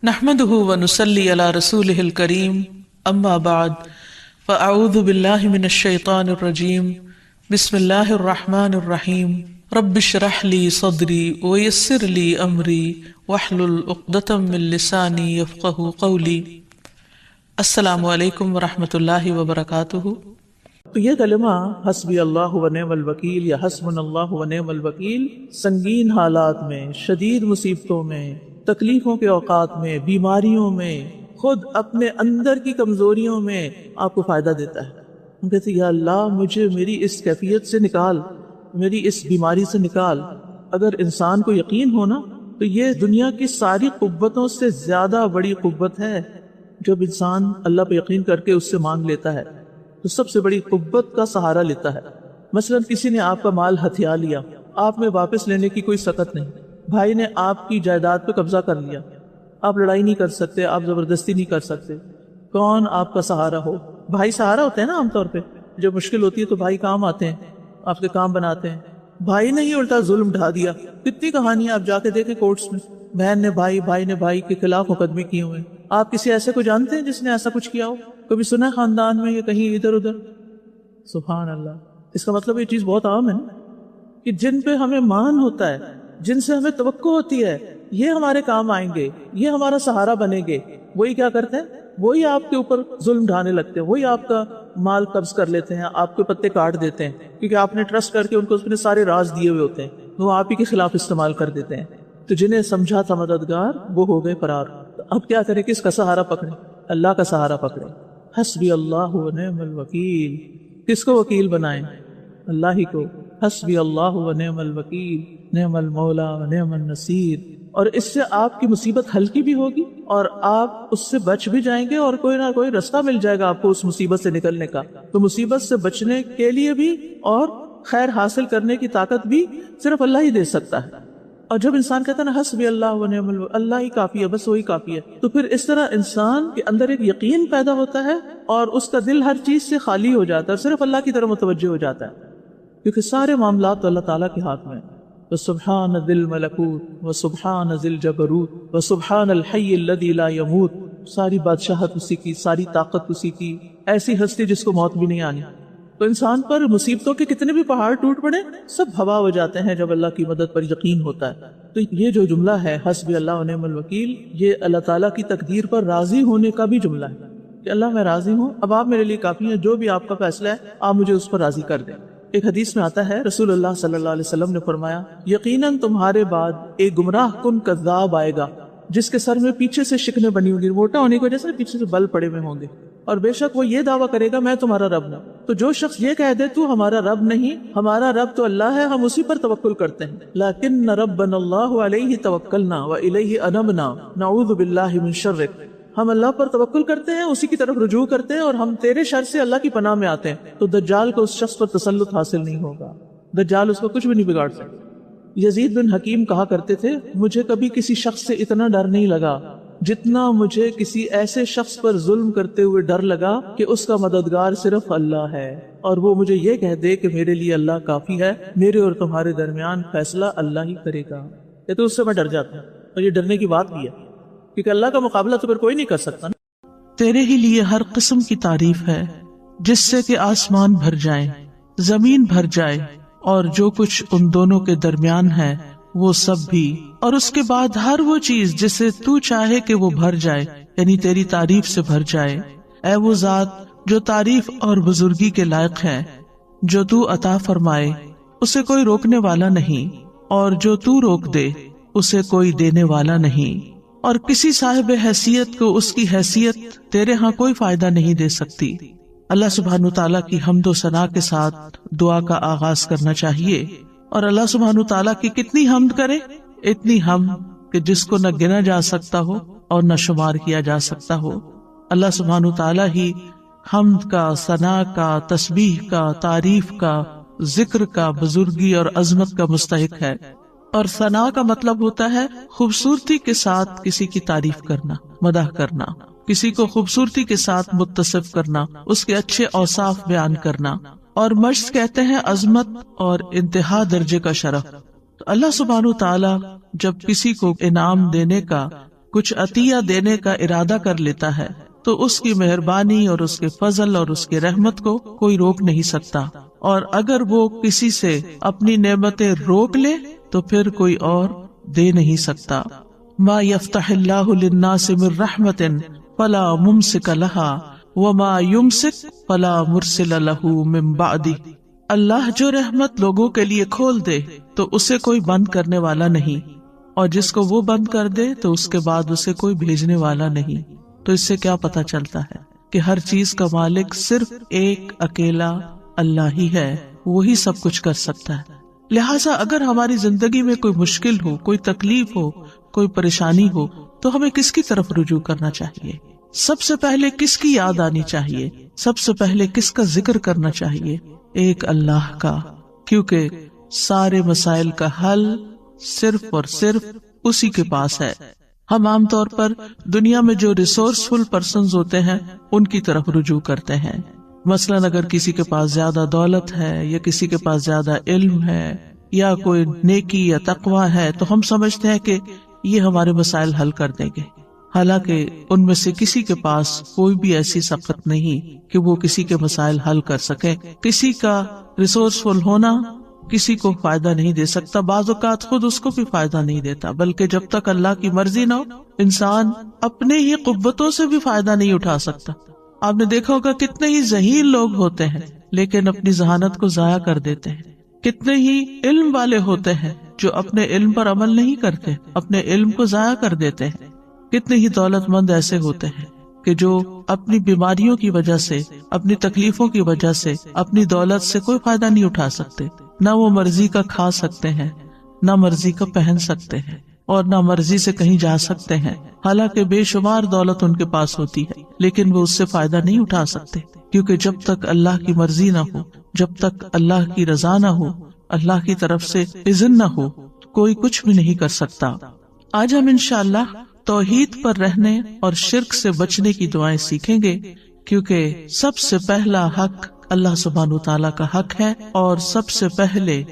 نحمده ونصلي على رسوله الكريم اما بعد فاعوذ بالله من الشيطان الرجيم بسم الله الرحمن الرحيم رب اشرح لي صدري ويسر لي امري واحلل عقدة من لساني يفقهوا قولي۔ السلام علیکم ورحمۃ اللہ وبرکاتہ۔ تو یہ کلمہ حسبی اللہ و نعم الوکیل یا حسبنا اللہ و نعم الوکیل سنگین حالات میں، شدید مصیبتوں میں، تکلیفوں کے اوقات میں، بیماریوں میں، خود اپنے اندر کی کمزوریوں میں آپ کو فائدہ دیتا ہے۔ ہم کہتے ہیں یا اللہ مجھے میری اس کیفیت سے نکال، میری اس بیماری سے نکال۔ اگر انسان کو یقین ہونا تو یہ دنیا کی ساری قوتوں سے زیادہ بڑی قوت ہے جب انسان اللہ پہ یقین کر کے اس سے مانگ لیتا ہے تو سب سے بڑی قوت کا سہارا لیتا ہے۔ مثلا کسی نے آپ کا مال ہتھیا لیا، آپ میں واپس لینے کی کوئی سکت نہیں، بھائی نے آپ کی جائیداد پہ قبضہ کر لیا، آپ لڑائی نہیں کر سکتے، آپ زبردستی نہیں کر سکتے، کون آپ کا سہارا ہو؟ بھائی سہارا ہوتے ہیں نا عام طور پہ، جب مشکل ہوتی ہے تو بھائی کام آتے ہیں، آپ کے کام بناتے ہیں۔ بھائی نے ہی الٹا ظلم ڈھا دیا، کتنی کہانیاں آپ جا کے دیکھیں کورٹس میں، بہن نے بھائی نے بھائی کے خلاف مقدمے کیے ہوئے۔ آپ کسی ایسے کو جانتے ہیں جس نے ایسا کچھ کیا ہو؟ کبھی سنا ہے خاندان میں یا کہیں ادھر ادھر؟ سبحان اللہ۔ اس کا مطلب یہ چیز بہت عام ہے نا کہ جن پہ ہمیں مان ہوتا ہے، جن سے ہمیں توقع ہوتی ہے یہ ہمارے کام آئیں گے، یہ ہمارا سہارا بنیں گے، وہی کیا کرتے ہیں؟ وہی آپ کے اوپر ظلم ڈھانے لگتے ہیں، وہی آپ کا مال قبض کر لیتے ہیں، آپ کے پتے کاٹ دیتے ہیں، کیونکہ آپ نے ٹرسٹ کر کے ان کو اپنے سارے راز دیے ہوئے ہوتے ہیں، وہ آپ ہی کے خلاف استعمال کر دیتے ہیں۔ تو جنہیں سمجھا تھا مددگار وہ ہو گئے فرار۔ اب کیا کریں؟ کس کا سہارا پکڑیں؟ اللہ کا سہارا پکڑیں۔ حسبی اللہ و نعم الوکیل۔ کس کو وکیل بنائیں؟ اللہ ہی کو۔ حسبی اللہ و نعم الوکیل، نعم المولا و نعم النصیر۔ اور اس سے آپ کی مصیبت ہلکی بھی ہوگی اور آپ اس سے بچ بھی جائیں گے، اور کوئی نہ کوئی رستہ مل جائے گا آپ کو اس مصیبت سے نکلنے کا۔ تو مصیبت سے بچنے کے لیے بھی اور خیر حاصل کرنے کی طاقت بھی صرف اللہ ہی دے سکتا ہے۔ اور جب انسان کہتا ہے نا حسبی اللہ و نعم الوکیل، اللہ ہی کافی ہے، بس وہی کافی ہے، تو پھر اس طرح انسان کے اندر ایک یقین پیدا ہوتا ہے اور اس کا دل ہر چیز سے خالی ہو جاتا ہے، صرف اللہ کی طرف متوجہ ہو جاتا ہے، کیونکہ سارے معاملات تو اللہ تعالیٰ کے ہاتھ میں ہیں۔ وَسُبْحَانَ ذِي الْمَلَكُوتِ وَسُبْحَانَ ذِي الْجَبَرُوتِ وَسُبْحَانَ الْحَيِّ الَّذِي لَا يَمُوتُ۔ ساری بادشاہت اسی کی، ساری طاقت اسی کی، ایسی ہستی جس کو موت بھی نہیں آنی۔ تو انسان پر مصیبتوں کے کتنے بھی پہاڑ ٹوٹ پڑے سب ہوا ہو جاتے ہیں جب اللہ کی مدد پر یقین ہوتا ہے۔ تو یہ جو جملہ ہے حسبی اللہ و نعم الوکیل، یہ اللہ تعالیٰ کی تقدیر پر راضی ہونے کا بھی جملہ ہے کہ اللہ میں راضی ہوں، اب آپ میرے لیے کافی ہیں، جو بھی آپ کا فیصلہ ہے آپ مجھے اس پر راضی کر دیں۔ ایک حدیث میں آتا ہے رسول اللہ صلی اللہ علیہ وسلم نے فرمایا یقیناً تمہارے بعد ایک گمراہ کن کذاب آئے گا جس کے سر میں پیچھے سے شکنیں بنی ہوں گی، موٹا ہونے کی وجہ سے پیچھے سے بل پڑے ہوئے ہوں گے، اور بے شک وہ یہ دعویٰ کرے گا میں تمہارا رب ہوں۔ تو جو شخص یہ کہہ دے تو ہمارا رب نہیں، ہمارا رب تو اللہ ہے، ہم اسی پر توکل کرتے ہیں، لیکن ربنا اللہ علیہ توکلنا والیہ انبنا نعوذ باللہ من شرک، ہم اللہ پر توکل کرتے ہیں، اسی کی طرف رجوع کرتے ہیں، اور ہم تیرے شر سے اللہ کی پناہ میں آتے ہیں۔ تو دجال کو اس شخص پر تسلط حاصل نہیں ہوگا، دجال اس کو کچھ بھی نہیں بگاڑ سکتا۔ یزید بن حکیم کہا کرتے تھے مجھے کبھی کسی شخص سے اتنا ڈر نہیں لگا جتنا مجھے کسی ایسے شخص پر ظلم کرتے ہوئے ڈر لگا کہ اس کا مددگار صرف اللہ ہے، اور وہ مجھے یہ کہہ دے کہ میرے لیے اللہ کافی ہے، میرے اور تمہارے درمیان فیصلہ اللہ ہی کرے گا۔ یہ تو اس سے میں ڈر جاتا ہوں، اور یہ ڈرنے کی بات بھی ہے کیونکہ اللہ کا مقابلہ تو پھر کوئی نہیں کر سکتا نا۔ تیرے ہی لیے ہر قسم کی تعریف ہے جس سے کہ آسمان بھر جائیں، زمین بھر جائے، اور جو کچھ ان دونوں کے درمیان ہے وہ سب بھی، اور اس کے بعد ہر وہ چیز جسے تو چاہے کہ وہ بھر جائے، یعنی تیری تعریف سے بھر جائے۔ اے وہ ذات جو تعریف اور بزرگی کے لائق ہے، جو تو عطا فرمائے اسے کوئی روکنے والا نہیں، اور جو تو روک دے اسے کوئی دینے والا نہیں، اور کسی صاحب حیثیت کو اس کی حیثیت تیرے ہاں کوئی فائدہ نہیں دے سکتی۔ اللہ سبحانہ تعالیٰ کی حمد و ثنا کے ساتھ دعا کا آغاز کرنا چاہیے، اور اللہ سبحانہ تعالیٰ کی کتنی حمد کرے؟ اتنی حمد کہ جس کو نہ گنا جا سکتا ہو اور نہ شمار کیا جا سکتا ہو۔ اللہ سبحانہ تعالیٰ ہی حمد کا، ثنا کا، تسبیح کا، تعریف کا، ذکر کا، بزرگی اور عظمت کا مستحق ہے۔ اور ثنا کا مطلب ہوتا ہے خوبصورتی کے ساتھ کسی کی تعریف کرنا، مدح کرنا، کسی کو خوبصورتی کے ساتھ متصف کرنا، اس کے اچھے اوصاف بیان کرنا، اور مجد کہتے ہیں عظمت اور انتہا درجے کا شرف۔ تو اللہ سبحانہ تعالیٰ جب کسی کو انعام دینے کا کچھ عطیہ دینے کا ارادہ کر لیتا ہے تو اس کی مہربانی اور اس کے فضل اور اس کی رحمت کو کوئی روک نہیں سکتا، اور اگر وہ کسی سے اپنی نعمتیں روک لے تو پھر کوئی اور دے نہیں سکتا۔ ما یفتح اللہ للناس من رحمت فلا ممسک لها وما یمسک فلا مرسل له من بعدہ۔ اللہ جو رحمت لوگوں کے لیے کھول دے تو اسے کوئی بند کرنے والا نہیں، اور جس کو وہ بند کر دے تو اس کے بعد اسے کوئی بھیجنے والا نہیں۔ تو اس سے کیا پتہ چلتا ہے کہ ہر چیز کا مالک صرف ایک اکیلا اللہ ہی ہے، وہی سب کچھ کر سکتا ہے۔ لہٰذا اگر ہماری زندگی میں کوئی مشکل ہو، کوئی تکلیف ہو، کوئی پریشانی ہو تو ہمیں کس کی طرف رجوع کرنا چاہیے؟ سب سے پہلے کس کی یاد آنی چاہیے؟ سب سے پہلے کس کا ذکر کرنا چاہیے؟ ایک اللہ کا، کیونکہ سارے مسائل کا حل صرف اور صرف اسی کے پاس ہے۔ ہم عام طور پر دنیا میں جو ریسورسفل پرسنز ہوتے ہیں ان کی طرف رجوع کرتے ہیں۔ مثلاً اگر کسی کے پاس زیادہ دولت ہے یا کسی کے پاس زیادہ علم ہے یا کوئی نیکی یا تقوی ہے تو ہم سمجھتے ہیں کہ یہ ہمارے مسائل حل کر دیں گے، حالانکہ ان میں سے کسی کے پاس کوئی بھی ایسی سخت نہیں کہ وہ کسی کے مسائل حل کر سکے۔ کسی کا ریسورسفل ہونا کسی کو فائدہ نہیں دے سکتا، بعض اوقات خود اس کو بھی فائدہ نہیں دیتا، بلکہ جب تک اللہ کی مرضی نہ ہو انسان اپنے ہی قوتوں سے بھی فائدہ نہیں اٹھا سکتا۔ آپ نے دیکھا ہوگا کتنے ہی ذہین لوگ ہوتے ہیں لیکن اپنی ذہانت کو ضائع کر دیتے ہیں، کتنے ہی علم والے ہوتے ہیں جو اپنے علم پر عمل نہیں کرتے، اپنے علم کو ضائع کر دیتے ہیں، کتنے ہی دولت مند ایسے ہوتے ہیں کہ جو اپنی بیماریوں کی وجہ سے، اپنی تکلیفوں کی وجہ سے اپنی دولت سے کوئی فائدہ نہیں اٹھا سکتے، نہ وہ مرضی کا کھا سکتے ہیں، نہ مرضی کا پہن سکتے ہیں، اور نہ مرضی سے کہیں جا سکتے ہیں، حالانکہ بے شمار دولت ان کے پاس ہوتی ہے لیکن وہ اس سے فائدہ نہیں اٹھا سکتے، کیونکہ جب تک اللہ کی مرضی نہ ہو، جب تک اللہ کی رضا نہ ہو، اللہ کی طرف سے اذن نہ ہو، کوئی کچھ بھی نہیں کر سکتا۔ آج ہم انشاءاللہ توحید پر رہنے اور شرک سے بچنے کی دعائیں سیکھیں گے، کیونکہ سب سے پہلا حق اللہ سبحانہ وتعالیٰ کا حق ہے، اور سب سے پہلے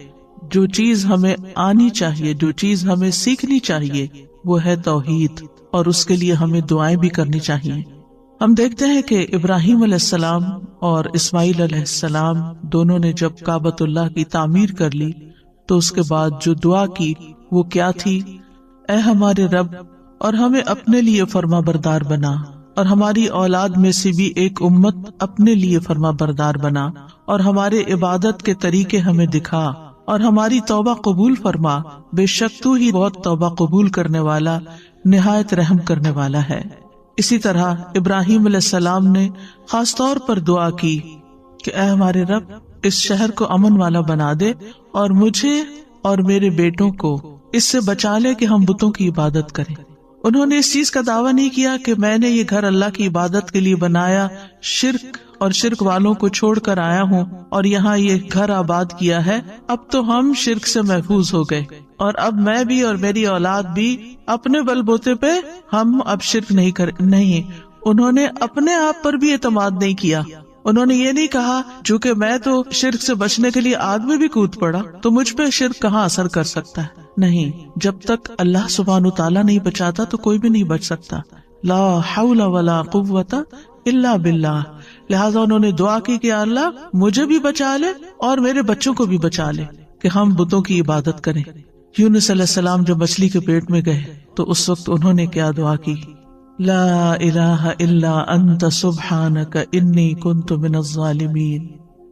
جو چیز ہمیں آنی چاہیے، جو چیز ہمیں سیکھنی چاہیے وہ ہے توحید، اور اس کے لیے ہمیں دعائیں بھی کرنی چاہیے۔ ہم دیکھتے ہیں کہ ابراہیم علیہ السلام اور اسماعیل علیہ السلام دونوں نے جب کعبۃ اللہ کی تعمیر کر لی تو اس کے بعد جو دعا کی وہ کیا تھی؟ اے ہمارے رب، اور ہمیں اپنے لیے فرما بردار بنا، اور ہماری اولاد میں سے بھی ایک امت اپنے لیے فرما بردار بنا، اور ہمارے عبادت کے طریقے ہمیں دکھا، اور ہماری توبہ قبول فرما، بے شک تو ہی بہت توبہ قبول کرنے والا، نہایت رحم کرنے والا ہے۔ اسی طرح ابراہیم علیہ السلام نے خاص طور پر دعا کی کہ اے ہمارے رب، اس شہر کو امن والا بنا دے، اور مجھے اور میرے بیٹوں کو اس سے بچا لے کہ ہم بتوں کی عبادت کریں۔ انہوں نے اس چیز کا دعویٰ نہیں کیا کہ میں نے یہ گھر اللہ کی عبادت کے لیے بنایا، شرک اور شرک والوں کو چھوڑ کر آیا ہوں اور یہاں یہ گھر آباد کیا ہے، اب تو ہم شرک سے محفوظ ہو گئے، اور اب میں بھی اور میری اولاد بھی اپنے بل بوتے پہ ہم اب شرک نہیں۔ انہوں نے اپنے آپ پر بھی اعتماد نہیں کیا۔ انہوں نے یہ نہیں کہا چونکہ میں تو شرک سے بچنے کے لیے آگ میں بھی کود پڑا تو مجھ پہ شرک کہاں اثر کر سکتا ہے۔ نہیں، جب تک اللہ سبحانہ تعالیٰ نہیں بچاتا تو کوئی بھی نہیں بچ سکتا۔ لا حول ولا قوت الا باللہ۔ لہٰذا انہوں نے دعا کی کہ اللہ مجھے بھی بچا لے اور میرے بچوں کو بھی بچا لے کہ ہم بتوں کی عبادت کریں۔ یونس علیہ السلام جب مچھلی کے پیٹ میں گئے تو اس وقت انہوں نے کیا دعا کی؟ لا الہ الا انت سبحانک انی کنت من الظالمین۔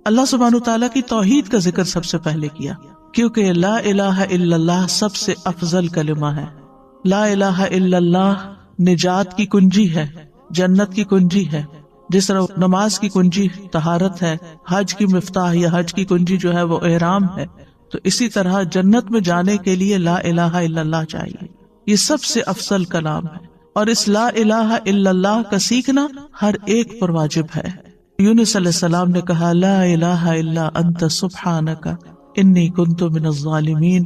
اللہ سبحانہ تعالیٰ کی توحید کا ذکر سب سے پہلے کیا، کیونکہ لا الہ الا اللہ سب سے افضل کلمہ ہے۔ لا الہ الا اللہ نجات کی کنجی ہے، جنت کی کنجی ہے۔ جس طرح نماز کی کنجی طہارت ہے، حج کی مفتاح یا حج کی کنجی جو ہے وہ احرام ہے، تو اسی طرح جنت میں جانے کے لیے لا الہ الا اللہ چاہیے۔ یہ سب سے افضل کلام ہے، اور اس لا الہ الا اللہ کا سیکھنا ہر ایک پر واجب ہے۔ یونس علیہ السلام نے کہا لا الہ الا انت سبحانک انی کنت من الظالمین،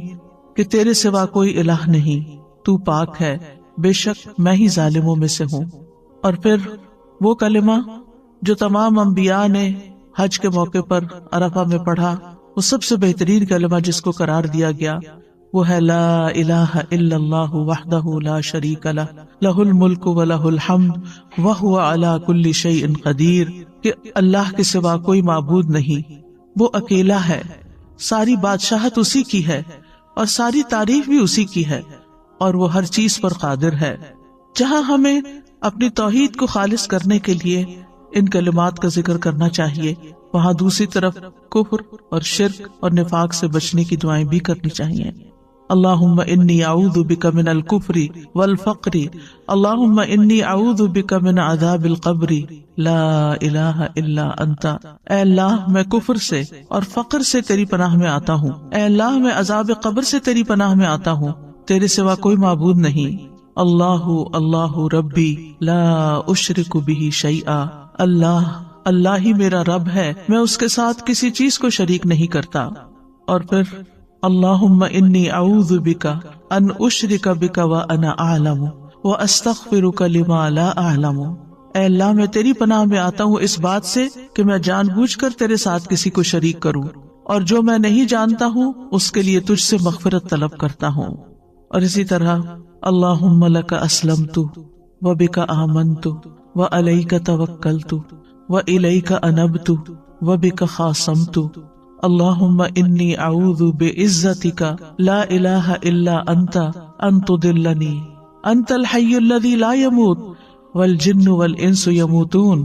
کہ تیرے سوا کوئی الہ نہیں، تو پاک ہے، بے شک میں ہی ظالموں میں سے ہوں۔ اور پھر وہ کلمہ جو تمام انبیاء نے حج کے موقع پر عرفہ میں پڑھا، وہ سب سے بہترین کلمہ جس کو قرار دیا گیا وہ ہے لا الہ الا اللہ وحدہ لا شریک لہ لہ الملک و لہ الحمد وہو علی کل شیء قدیر، کہ اللہ کے سوا کوئی معبود نہیں، وہ اکیلا ہے، ساری بادشاہت اسی کی ہے اور ساری تعریف بھی اسی کی ہے، اور وہ ہر چیز پر قادر ہے۔ جہاں ہمیں اپنی توحید کو خالص کرنے کے لیے ان کلمات کا ذکر کرنا چاہیے، وہاں دوسری طرف کفر اور شرک اور نفاق سے بچنے کی دعائیں بھی کرنی چاہیے۔ اللہم انی اعوذ بک من الکفر والفقر، اللہم انی اعوذ بک من عذاب القبر لا الہ الا انت، اے اللہ میں کفر سے اور فقر سے تیری پناہ میں آتا ہوں، اے اللہ میں عذاب قبر سے تیری پناہ میں آتا ہوں، تیرے سوا کوئی معبود نہیں۔ اللہ اللہ ربی لا اشرک بہ شیئا، اللہ ہی میرا رب ہے، میں اس کے ساتھ کسی چیز کو شریک نہیں کرتا۔ اور پھر اللہم انی اعوذ بک ان اشرک بک وانا اعلم واستغفرک لما لا اعلم، اے اللہ میں تیری پناہ میں آتا ہوں اس بات سے کہ میں جان بوجھ کر تیرے ساتھ کسی کو شریک کروں، اور جو میں نہیں جانتا ہوں اس کے لیے تجھ سے مغفرت طلب کرتا ہوں۔ اور اسی طرح اللہم لک اسلمت وبک آمنت وعلیک توکلت وإلیک انبت وبک خاصمت، اللہم انی اعوذ بعزتک لا الہ الا انت ان تضلنی، انت الحی الذی لا یموت والجن والانس یموتون،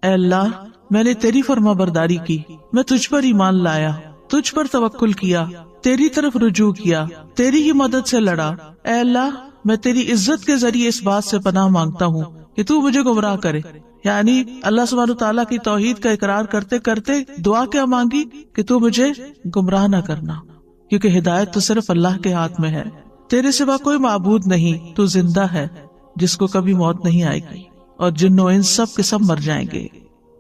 اے اللہ میں نے تیری فرما برداری کی، میں تجھ پر ایمان لایا، تجھ پر توکل کیا، تیری طرف رجوع کیا، تیری ہی مدد سے لڑا، اے اللہ میں تیری عزت کے ذریعے اس بات سے پناہ مانگتا ہوں کہ تو مجھے گمراہ کرے۔ یعنی اللہ سبحانہ تعالیٰ کی توحید کا اقرار کرتے کرتے دعا کیا مانگی کہ تو مجھے گمراہ نہ کرنا، کیونکہ ہدایت تو صرف اللہ کے ہاتھ میں ہے، تیرے سوا کوئی معبود نہیں، تو زندہ ہے جس کو کبھی موت نہیں آئے گی، اور جن و انس سب کے سب مر جائیں گے۔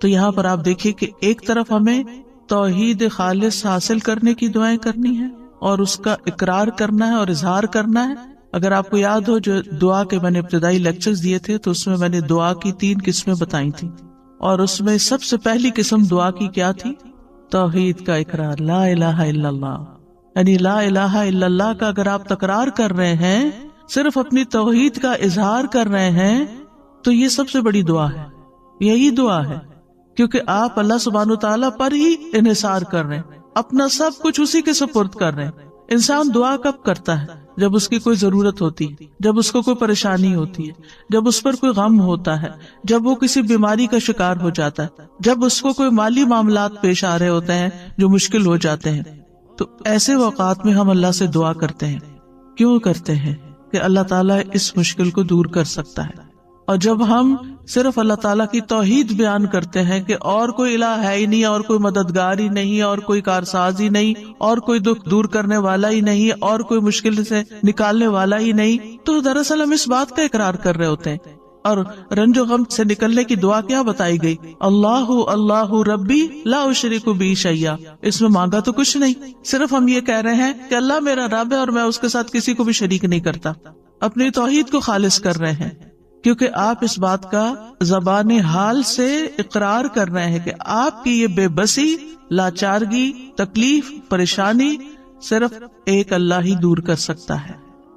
تو یہاں پر آپ دیکھیے کہ ایک طرف ہمیں توحید خالص حاصل کرنے کی دعائیں کرنی ہے اور اس کا اقرار کرنا ہے اور اظہار کرنا ہے۔ اگر آپ کو یاد ہو جو دعا کے میں نے ابتدائی لیکچرز دیے تھے تو اس میں نے دعا کی 3 قسمیں بتائی تھی، اور اس میں سب سے پہلی قسم دعا کی کیا تھی؟ توحید کا اقرار، لا الہ الا اللہ، یعنی لا الہ الا اللہ کا اگر آپ تکرار کر رہے ہیں، صرف اپنی توحید کا اظہار کر رہے ہیں، تو یہ سب سے بڑی دعا ہے، یہی دعا ہے، کیونکہ آپ اللہ سبحانہ تعالیٰ پر ہی انحصار کر رہے ہیں، اپنا سب کچھ اسی کے سپرد کر رہے ہیں۔ انسان دعا کب کرتا ہے؟ جب اس کی کوئی ضرورت ہوتی ہے، جب اس کو کوئی پریشانی ہوتی ہے، جب اس پر کوئی غم ہوتا ہے، جب وہ کسی بیماری کا شکار ہو جاتا ہے، جب اس کو کوئی مالی معاملات پیش آ رہے ہوتے ہیں جو مشکل ہو جاتے ہیں، تو ایسے اوقات میں ہم اللہ سے دعا کرتے ہیں۔ کیوں کرتے ہیں؟ کہ اللہ تعالیٰ اس مشکل کو دور کر سکتا ہے۔ اور جب ہم صرف اللہ تعالیٰ کی توحید بیان کرتے ہیں کہ اور کوئی الہ ہے ہی نہیں، اور کوئی مددگار ہی نہیں، اور کوئی کارساز ہی نہیں، اور کوئی دکھ دور کرنے والا ہی نہیں، اور کوئی مشکل سے نکالنے والا ہی نہیں، تو دراصل ہم اس بات کا اقرار کر رہے ہوتے ہیں۔ اور رنج و غم سے نکلنے کی دعا کیا بتائی گئی؟ اللہ اللہ ربی لا اشرک بہ شیئا، اس میں مانگا تو کچھ نہیں، صرف ہم یہ کہہ رہے ہیں کہ اللہ میرا رب ہے اور میں اس کے ساتھ کسی کو بھی شریک نہیں کرتا، اپنی توحید کو خالص کر رہے ہیں، کیونکہ آپ اس بات کا زبان حال سے اقرار کر رہے ہیں کہ آپ کی یہ بے بسی، لاچارگی، تکلیف، پریشانی صرف ایک اللہ ہی دور کر سکتا ہے۔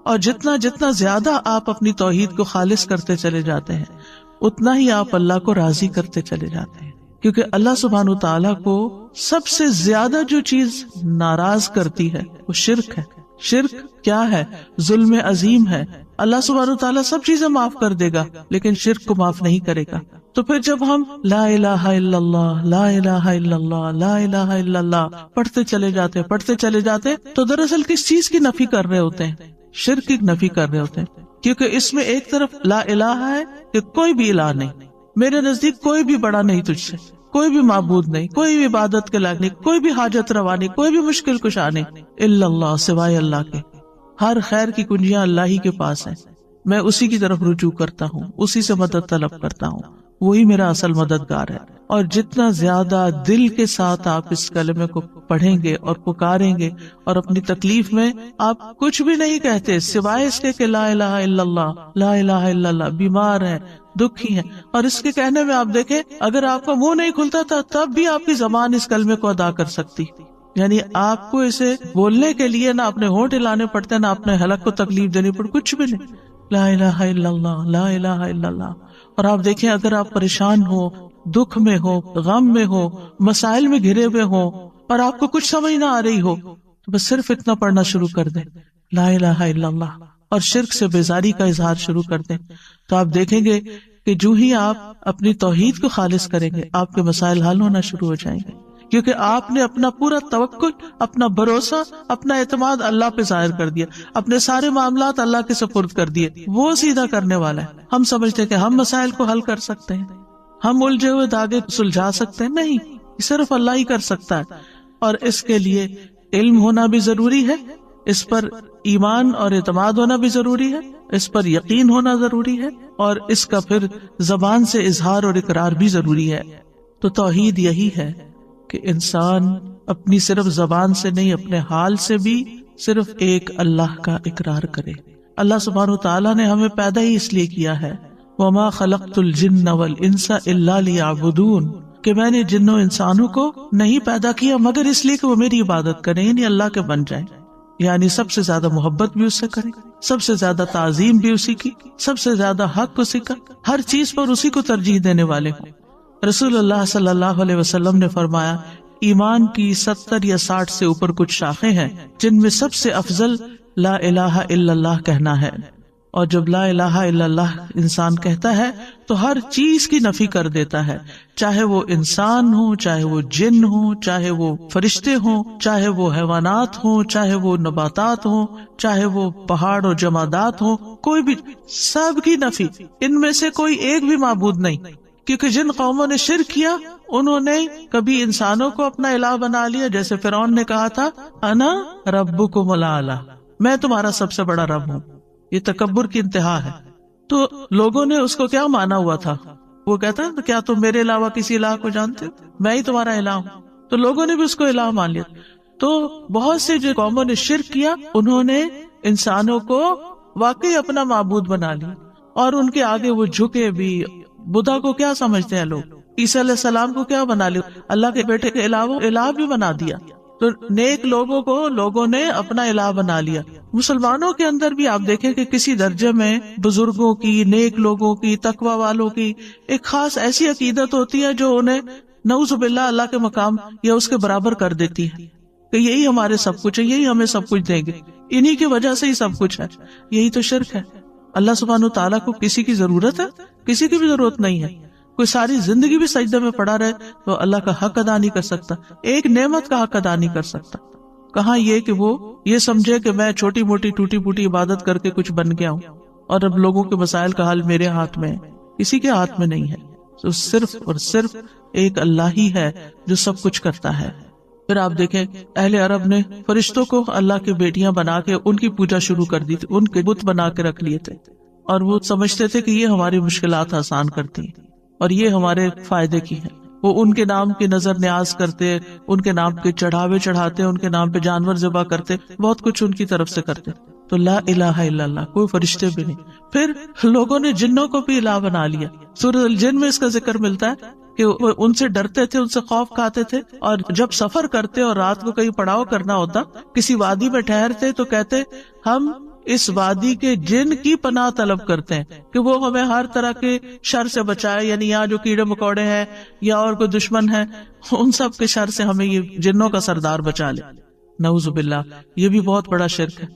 اور جتنا زیادہ آپ اپنی توحید کو خالص کرتے چلے جاتے ہیں، اتنا ہی آپ اللہ کو راضی کرتے چلے جاتے ہیں، کیونکہ اللہ سبحانہ تعالیٰ کو سب سے زیادہ جو چیز ناراض کرتی ہے وہ شرک ہے۔ شرک کیا ہے؟ ظلم عظیم ہے۔ اللہ سبحانہ تعالیٰ سب چیزیں معاف کر دے گا لیکن شرک کو معاف نہیں کرے گا۔ تو پھر جب ہم لا الہ الا اللہ لا الہ الا اللہ لا الہ الا اللہ پڑھتے چلے جاتے تو دراصل کس چیز کی نفی کر رہے ہوتے ہیں؟ شرک کی نفی کر رہے ہوتے ہیں، کیونکہ اس میں ایک طرف لا الہ ہے کہ کوئی بھی الہ نہیں، میرے نزدیک کوئی بھی بڑا نہیں تجھ سے، کوئی بھی معبود نہیں، کوئی بھی عبادت کے لائق نہیں، کوئی بھی حاجت روا نہیں، کوئی بھی مشکل کشا نہیں، الا اللہ، سوائے اللہ کے۔ ہر خیر کی کنجیاں اللہ ہی کے پاس ہیں، میں اسی کی طرف رجوع کرتا ہوں، اسی سے مدد طلب کرتا ہوں، وہی میرا اصل مددگار ہے۔ اور جتنا زیادہ دل کے ساتھ آپ اس کلمے کو پڑھیں گے اور پکاریں گے اور اپنی تکلیف میں آپ کچھ بھی نہیں کہتے سوائے اس کے کہ لا الہ الا اللہ لا الہ الا اللہ، بیمار ہیں، دکھی ہیں، اور اس کے کہنے میں آپ دیکھیں اگر آپ کا منہ نہیں کھلتا تھا تب بھی آپ کی زبان اس کلمے کو ادا کر سکتی، یعنی آپ کو اسے بولنے کے لیے نہ اپنے ہونٹ ہلانے پڑتے نہ اپنے حلق کو تکلیف دینی پڑتی، کچھ بھی نہیں، لا الہ الا اللہ، لا الہ الا اللہ۔ اور آپ دیکھیں اگر آپ پریشان ہو، دکھ میں ہو، غم میں ہو، مسائل میں گھرے ہوئے ہو اور آپ کو کچھ سمجھ نہ آ رہی ہو تو بس صرف اتنا پڑھنا شروع کر دیں، لا الہ الا اللہ، اور شرک سے بیزاری کا اظہار شروع کر دیں، تو آپ دیکھیں گے کہ جو ہی آپ اپنی توحید کو خالص کریں گے آپ کے مسائل حل ہونا شروع ہو جائیں گے، کیونکہ آپ نے اپنا پورا توکل، اپنا بھروسہ، اپنا اعتماد اللہ پہ ظاہر کر دیا، اپنے سارے معاملات اللہ کے سپرد کر دیے، وہ سیدھا کرنے والا ہے۔ ہم سمجھتے ہیں کہ ہم مسائل کو حل کر سکتے ہیں، ہم الجھے ہوئے دھاگے سلجھا سکتے ہیں، نہیں، صرف اللہ ہی کر سکتا ہے، اور اس کے لیے علم ہونا بھی ضروری ہے، اس پر ایمان اور اعتماد ہونا بھی ضروری ہے، اس پر یقین ہونا ضروری ہے، اور اس کا پھر زبان سے اظہار اور اقرار بھی ضروری ہے۔ تو توحید یہی ہے کہ انسان اپنی صرف زبان سے نہیں، اپنے حال سے بھی صرف ایک اللہ کا اقرار کرے۔ اللہ سبحانہ وتعالیٰ نے ہمیں پیدا ہی اس لیے کیا ہے، وَمَا خَلَقْتُ الْجِنَّ وَالْإِنسَ إِلَّا لِيَعْبُدُونَ، کہ میں نے جنوں انسانوں کو نہیں پیدا کیا مگر اس لیے کہ وہ میری عبادت کریں، یعنی اللہ کے بن جائیں، یعنی سب سے زیادہ محبت بھی اس سے کریں، سب سے زیادہ تعظیم بھی اسی کی، سب سے زیادہ حق اسی کا، ہر چیز پر اسی کو ترجیح دینے والے ہوں۔ رسول اللہ صلی اللہ علیہ وسلم نے فرمایا، ایمان کی 70 یا 60 سے اوپر کچھ شاخیں ہیں جن میں سب سے افضل لا الہ الا اللہ کہنا ہے، اور جب لا الہ الا اللہ انسان کہتا ہے تو ہر چیز کی نفی کر دیتا ہے، چاہے وہ انسان ہو، چاہے وہ جن ہو، چاہے وہ فرشتے ہوں، چاہے وہ حیوانات ہوں، چاہے وہ نباتات ہوں، چاہے وہ پہاڑ اور جمادات ہوں، کوئی بھی، سب کی نفی، ان میں سے کوئی ایک بھی معبود نہیں، کیونکہ جن قوموں نے شرک کیا انہوں نے کبھی انسانوں کو اپنا الہ بنا لیا، جیسے فرعون نے کہا تھا انا ربکم الاعلی، میں تمہارا سب سے بڑا رب ہوں، یہ تکبر کی انتہا ہے۔ تو لوگوں نے اس کو کیا مانا ہوا تھا، وہ کہتا ہے کیا تم میرے علاوہ کسی الہ کو جانتے ہو، میں ہی تمہارا الہ ہوں، تو لوگوں نے بھی اس کو الہ مان لیا۔ تو بہت سے جو قوموں نے شرک کیا انہوں نے انسانوں کو واقعی اپنا معبود بنا لیا، اور ان کے آگے وہ جھکے بھی۔ بدھا کو کیا سمجھتے ہیں لوگ، عیسیٰ علیہ السلام کو کیا بنا لیا، اللہ کے بیٹے کے علاوہ الہ بھی بنا دیا۔ تو نیک لوگوں کو لوگوں نے اپنا الہ بنا لیا۔ مسلمانوں کے اندر بھی آپ دیکھیں کہ کسی درجے میں بزرگوں کی، نیک لوگوں کی، تقوی والوں کی ایک خاص ایسی عقیدت ہوتی ہے جو انہیں نعوذ باللہ اللہ کے مقام یا اس کے برابر کر دیتی ہے، کہ یہی ہمارے سب کچھ ہے، یہی ہمیں سب کچھ دیں گے، انہی کی وجہ سے ہی سب کچھ ہے۔ یہی تو شرک ہے۔ اللہ سبحانہ تعالیٰ کو کسی کی ضرورت ہے؟ کسی کی بھی ضرورت نہیں ہے۔ کوئی ساری زندگی بھی سجدے میں پڑا رہے تو اللہ کا حق ادا نہیں کر سکتا، ایک نعمت کا حق ادا نہیں کر سکتا۔ کہاں یہ کہ وہ یہ سمجھے کہ میں چھوٹی موٹی ٹوٹی پوٹی عبادت کر کے کچھ بن گیا ہوں اور اب لوگوں کے مسائل کا حل میرے ہاتھ میں ہے، کسی کے ہاتھ میں نہیں ہے۔ تو صرف اور صرف ایک اللہ ہی ہے جو سب کچھ کرتا ہے۔ پھر آپ دیکھیں اہل عرب نے فرشتوں کو اللہ کی بیٹیاں بنا کے ان کی پوجا شروع کر دی تھی، ان کے بت بنا کے رکھ لیے تھے، اور وہ سمجھتے تھے کہ یہ ہماری مشکلات آسان کرتی ہیں اور یہ ہمارے فائدے کی ہیں۔ وہ ان کے نام کی نظر نیاز کرتے، ان کے نام کے چڑھاوے چڑھاتے، ان کے نام پہ جانور ذبح کرتے، بہت کچھ ان کی طرف سے کرتے۔ تو لا الہ الا اللہ، کوئی فرشتے بھی نہیں۔ پھر لوگوں نے جنوں کو بھی الہ بنا لیا۔ سورۃ الجن میں اس کا ذکر ملتا ہے کہ وہ ان سے ڈرتے تھے، ان سے خوف کھاتے تھے، اور جب سفر کرتے اور رات کو کہیں پڑاؤ کرنا ہوتا، کسی وادی میں ٹھہرتے تو کہتے ہم اس وادی کے جن کی پناہ طلب کرتے ہیں کہ وہ ہمیں ہر طرح کے شر سے بچائے، یعنی یہاں جو کیڑے مکوڑے ہیں یا اور کوئی دشمن ہے ان سب کے شر سے ہمیں یہ جنوں کا سردار بچا لے۔ نعوذ باللہ، یہ بھی بہت بڑا شرک ہے۔